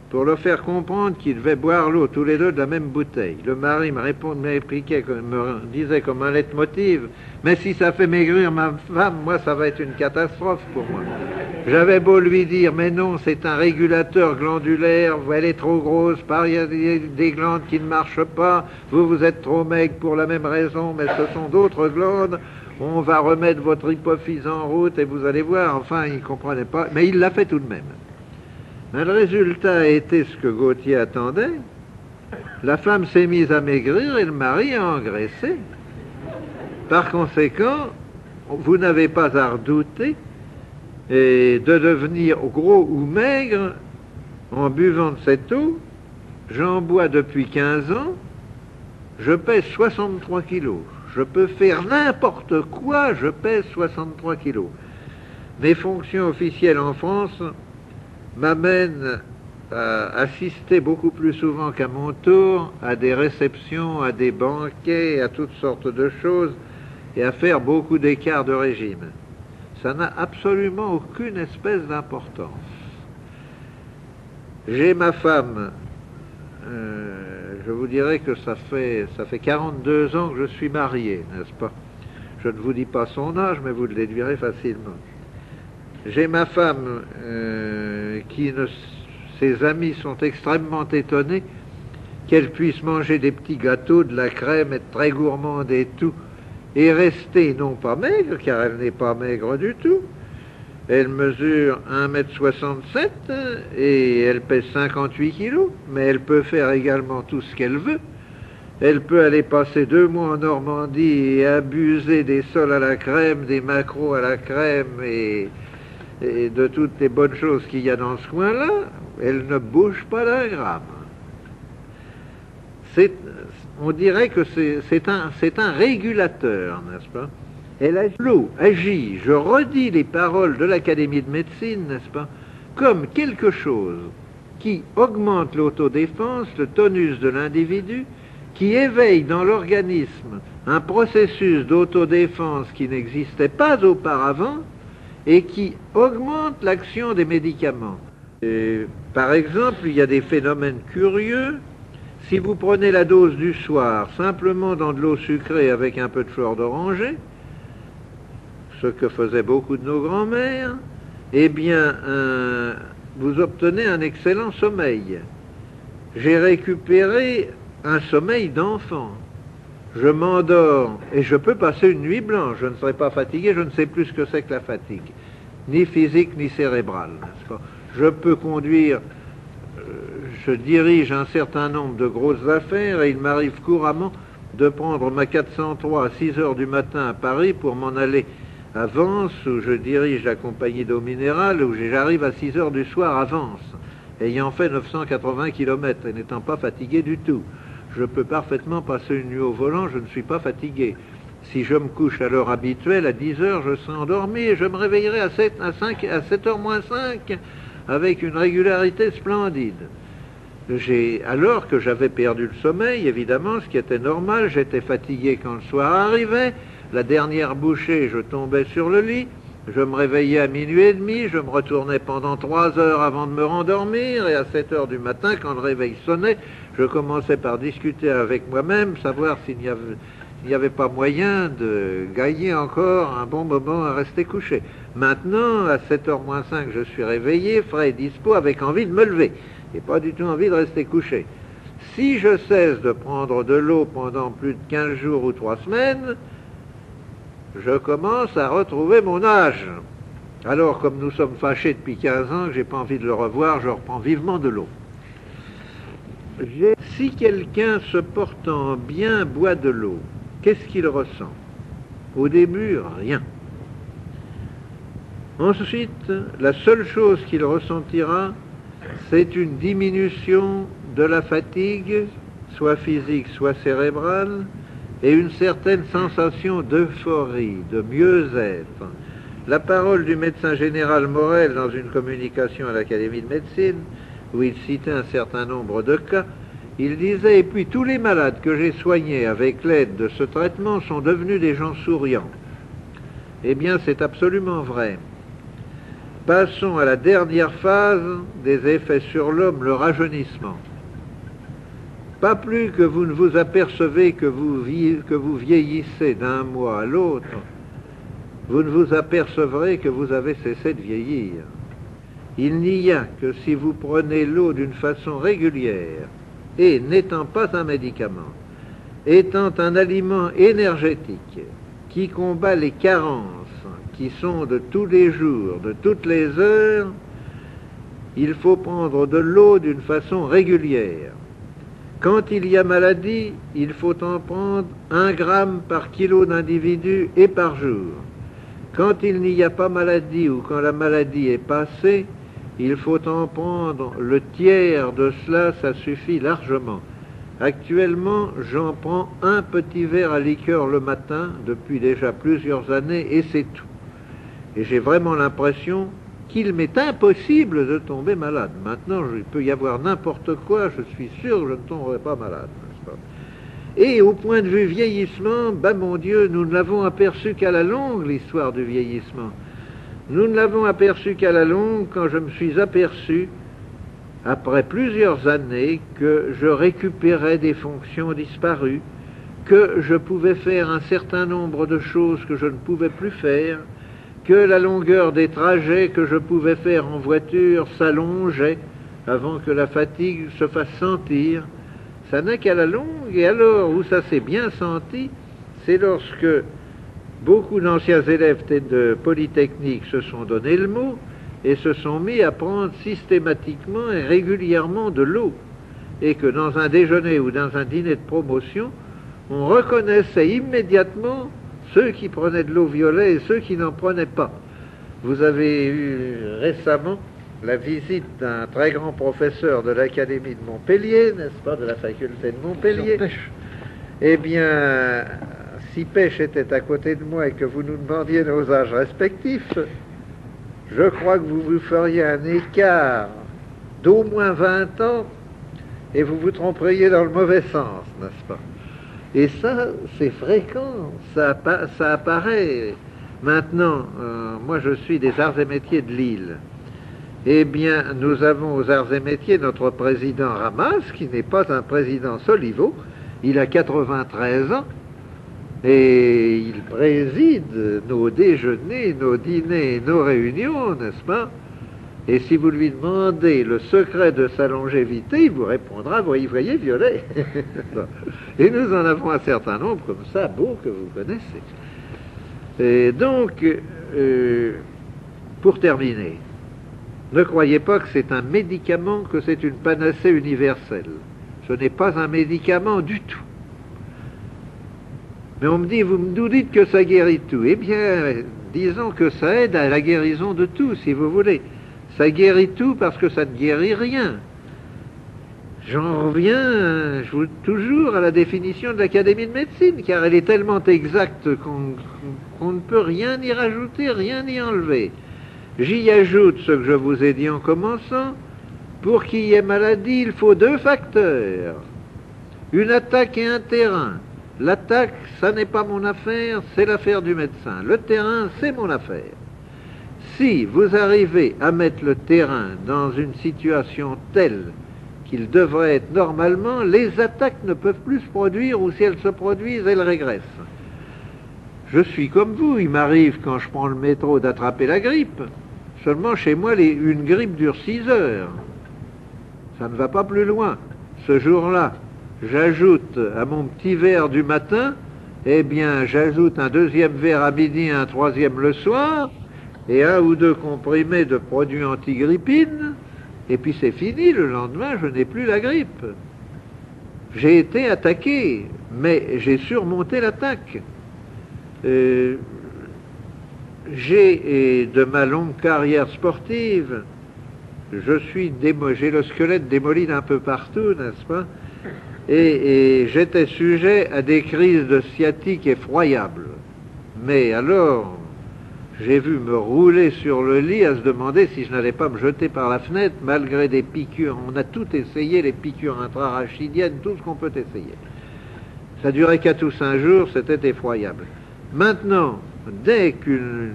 pour leur faire comprendre qu'ils devaient boire l'eau tous les deux de la même bouteille. Le mari me disait comme un leitmotiv, mais si ça fait maigrir ma femme, moi ça va être une catastrophe pour moi. J'avais beau lui dire, mais non, c'est un régulateur glandulaire, elle est trop grosse, il y a des glandes qui ne marchent pas, vous êtes trop maigre pour la même raison, mais ce sont d'autres glandes, on va remettre votre hypophyse en route et vous allez voir. Enfin, il ne comprenait pas, mais il l'a fait tout de même. Mais le résultat a été ce que Gautier attendait. La femme s'est mise à maigrir et le mari a engraissé. Par conséquent, vous n'avez pas à redouter de devenir gros ou maigre en buvant de cette eau. J'en bois depuis 15 ans, je pèse 63 kilos. Je peux faire n'importe quoi, je pèse 63 kilos. Mes fonctions officielles en France m'amène à assister beaucoup plus souvent qu'à mon tour à des réceptions, à des banquets, à toutes sortes de choses, et à faire beaucoup d'écarts de régime. Ça n'a absolument aucune espèce d'importance. J'ai ma femme, je vous dirais que ça fait 42 ans que je suis marié, n'est-ce pas? Je ne vous dis pas son âge, mais vous le déduirez facilement. J'ai ma femme ses amis sont extrêmement étonnés qu'elle puisse manger des petits gâteaux, de la crème, être très gourmande et tout, et rester non pas maigre, car elle n'est pas maigre du tout. Elle mesure 1,67 m et elle pèse 58 kilos, mais elle peut faire également tout ce qu'elle veut. Elle peut aller passer 2 mois en Normandie et abuser des sols à la crème, des maquereaux à la crème et de toutes les bonnes choses qu'il y a dans ce coin-là. Elle ne bouge pas d'un gramme. On dirait que c'est un régulateur, n'est-ce pas? L'eau agit, je redis les paroles de l'Académie de médecine, n'est-ce pas, comme quelque chose qui augmente l'autodéfense, le tonus de l'individu, qui éveille dans l'organisme un processus d'autodéfense qui n'existait pas auparavant et qui augmente l'action des médicaments. Par exemple, il y a des phénomènes curieux. Si vous prenez la dose du soir simplement dans de l'eau sucrée avec un peu de fleur d'oranger, ce que faisaient beaucoup de nos grands-mères, eh bien, vous obtenez un excellent sommeil. J'ai récupéré un sommeil d'enfant. Je m'endors et je peux passer une nuit blanche. Je ne serai pas fatigué, je ne sais plus ce que c'est que la fatigue, ni physique ni cérébrale, n'est-ce pas? Je peux conduire, je dirige un certain nombre de grosses affaires et il m'arrive couramment de prendre ma 403 à 6 heures du matin à Paris pour m'en aller à Vence, où je dirige la compagnie d'eau minérale, où j'arrive à 6 heures du soir à Vence, ayant fait 980 km et n'étant pas fatigué du tout. Je peux parfaitement passer une nuit au volant, je ne suis pas fatigué. Si je me couche à l'heure habituelle, à 10 heures, je serai endormi et je me réveillerai à 7h moins 5 avec une régularité splendide. Alors que j'avais perdu le sommeil, évidemment, ce qui était normal, j'étais fatigué quand le soir arrivait, la dernière bouchée, je tombais sur le lit, Je me réveillais à minuit et demi, je me retournais pendant 3 heures avant de me rendormir, et à 7 heures du matin, quand le réveil sonnait, je commençais par discuter avec moi-même, savoir s'il n'y avait pas moyen de gagner encore un bon moment à rester couché. Maintenant, à 7h moins 5, je suis réveillé, frais et dispo, avec envie de me lever, et pas du tout envie de rester couché. Si je cesse de prendre de l'eau pendant plus de 15 jours ou 3 semaines, je commence à retrouver mon âge. Alors, comme nous sommes fâchés depuis 15 ans, que j'ai pas envie de le revoir, je reprends vivement de l'eau. Si quelqu'un se portant bien boit de l'eau, qu'est-ce qu'il ressent? Au début, rien. Ensuite, la seule chose qu'il ressentira, c'est une diminution de la fatigue, soit physique, soit cérébrale, et une certaine sensation d'euphorie, de mieux-être. La parole du médecin général Morel dans une communication à l'Académie de médecine, où il citait un certain nombre de cas, il disait « Et puis tous les malades que j'ai soignés avec l'aide de ce traitement sont devenus des gens souriants. » Eh bien, c'est absolument vrai. Passons à la dernière phase des effets sur l'homme, le rajeunissement. Pas plus que vous ne vous apercevez que vous vieillissez d'un mois à l'autre, vous ne vous apercevrez que vous avez cessé de vieillir. Il n'y a que si vous prenez l'eau d'une façon régulière, et n'étant pas un médicament, étant un aliment énergétique qui combat les carences qui sont de tous les jours, de toutes les heures, il faut prendre de l'eau d'une façon régulière. Quand il y a maladie, il faut en prendre 1 gramme par kilo d'individu et par jour. Quand il n'y a pas maladie ou quand la maladie est passée, il faut en prendre le tiers de cela, ça suffit largement. Actuellement, j'en prends 1 petit verre à liqueur le matin depuis déjà plusieurs années et c'est tout. Et j'ai vraiment l'impression qu'il m'est impossible de tomber malade. Maintenant, il peut y avoir n'importe quoi, je suis sûr que je ne tomberai pas malade, n'est-ce pas? Et au point de vue vieillissement, ben mon Dieu, nous ne l'avons aperçu qu'à la longue, l'histoire du vieillissement. Nous ne l'avons aperçu qu'à la longue quand je me suis aperçu, après plusieurs années, que je récupérais des fonctions disparues, que je pouvais faire un certain nombre de choses que je ne pouvais plus faire, que la longueur des trajets que je pouvais faire en voiture s'allongeait avant que la fatigue se fasse sentir. Ça n'a qu'à la longue, et alors où ça s'est bien senti, c'est lorsque beaucoup d'anciens élèves de Polytechnique se sont donné le mot et se sont mis à prendre systématiquement et régulièrement de l'eau, et que dans un déjeuner ou dans un dîner de promotion, on reconnaissait immédiatement ceux qui prenaient de l'eau violet et ceux qui n'en prenaient pas. Vous avez eu récemment la visite d'un très grand professeur de l'Académie de Montpellier, n'est-ce pas, de la faculté de Montpellier. Eh bien, si Pêche était à côté de moi et que vous nous demandiez nos âges respectifs, je crois que vous vous feriez un écart d'au moins 20 ans et vous vous tromperiez dans le mauvais sens, n'est-ce pas? Et ça, c'est fréquent, ça apparaît. Maintenant, moi je suis des arts et métiers de Lille. Eh bien, nous avons aux arts et métiers notre président Ramas, qui n'est pas un président Soliveau. Il a 93 ans et il préside nos déjeuners, nos dîners, nos réunions, n'est-ce pas? Et si vous lui demandez le secret de sa longévité, il vous répondra, voyez, Violet. Et nous en avons un certain nombre comme ça, beaux, que vous connaissez. Et donc, pour terminer, ne croyez pas que c'est un médicament, que c'est une panacée universelle. Ce n'est pas un médicament du tout. Mais on me dit, vous nous dites que ça guérit tout. Eh bien, disons que ça aide à la guérison de tout, si vous voulez. Ça guérit tout parce que ça ne guérit rien. J'en reviens toujours à la définition de l'Académie de médecine, car elle est tellement exacte qu'on ne peut rien y rajouter, rien y enlever. J'y ajoute ce que je vous ai dit en commençant. Pour qu'il y ait maladie, il faut 2 facteurs. Une attaque et un terrain. L'attaque, ça n'est pas mon affaire, c'est l'affaire du médecin. Le terrain, c'est mon affaire. Si vous arrivez à mettre le terrain dans une situation telle qu'il devrait être normalement, les attaques ne peuvent plus se produire, ou si elles se produisent, elles régressent. Je suis comme vous, il m'arrive quand je prends le métro d'attraper la grippe. Seulement chez moi, une grippe dure 6 heures. Ça ne va pas plus loin. Ce jour-là, j'ajoute à mon petit verre du matin, eh bien, j'ajoute un deuxième verre à midi et un troisième le soir, et 1 ou 2 comprimés de produits antigrippines, et puis c'est fini, le lendemain, je n'ai plus la grippe. J'ai été attaqué, mais j'ai surmonté l'attaque. J'ai, de ma longue carrière sportive, j'ai le squelette démoli d'un peu partout, n'est-ce pas? Et j'étais sujet à des crises de sciatique effroyables. Mais alors, j'ai vu me rouler sur le lit à se demander si je n'allais pas me jeter par la fenêtre, malgré des piqûres. On a tout essayé, les piqûres intrarachidiennes, tout ce qu'on peut essayer. Ça durait 4 ou 5 jours, c'était effroyable. Maintenant, dès que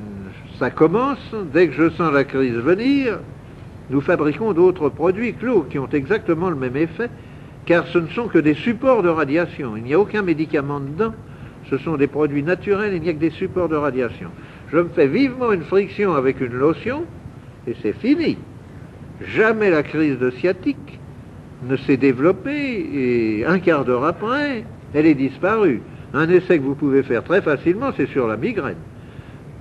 ça commence, dès que je sens la crise venir, nous fabriquons d'autres produits clos qui ont exactement le même effet, car ce ne sont que des supports de radiation. Il n'y a aucun médicament dedans, ce sont des produits naturels, il n'y a que des supports de radiation. Je me fais vivement une friction avec une lotion, et c'est fini. Jamais la crise de sciatique ne s'est développée, et un quart d'heure après, elle est disparue. Un essai que vous pouvez faire très facilement, c'est sur la migraine.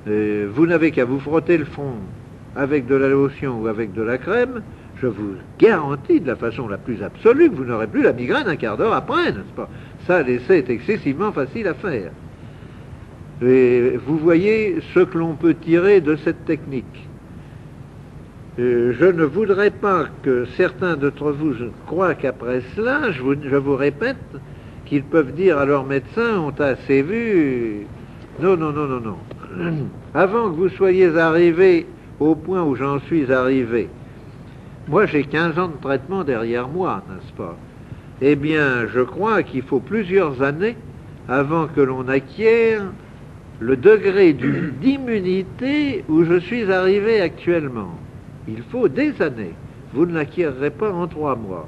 Vous n'avez qu'à vous frotter le front avec de la lotion ou avec de la crème, je vous garantis de la façon la plus absolue que vous n'aurez plus la migraine un quart d'heure après, n'est-ce pas? Ça, l'essai est excessivement facile à faire. Et vous voyez ce que l'on peut tirer de cette technique. Je ne voudrais pas que certains d'entre vous croient qu'après cela, je vous répète, qu'ils peuvent dire à leur médecin, on t'a assez vu. Non, non, non, non, non. Avant que vous soyez arrivé au point où j'en suis arrivé, moi j'ai 15 ans de traitement derrière moi, n'est-ce pas? Eh bien, je crois qu'il faut plusieurs années avant que l'on acquiert le degré d'immunité où je suis arrivé actuellement. Il faut des années. Vous ne l'acquierrez pas en 3 mois.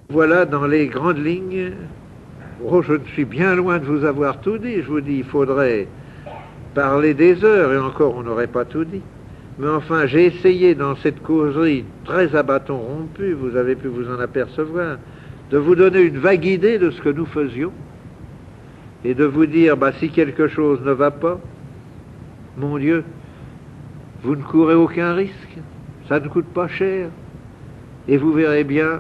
Voilà dans les grandes lignes. Oh, je ne suis bien loin de vous avoir tout dit. Je vous dis, il faudrait parler des heures, et encore on n'aurait pas tout dit. Mais enfin, j'ai essayé dans cette causerie très à bâton rompu, vous avez pu vous en apercevoir, de vous donner une vague idée de ce que nous faisions, et de vous dire, si quelque chose ne va pas, mon Dieu, vous ne courez aucun risque, ça ne coûte pas cher, et vous verrez bien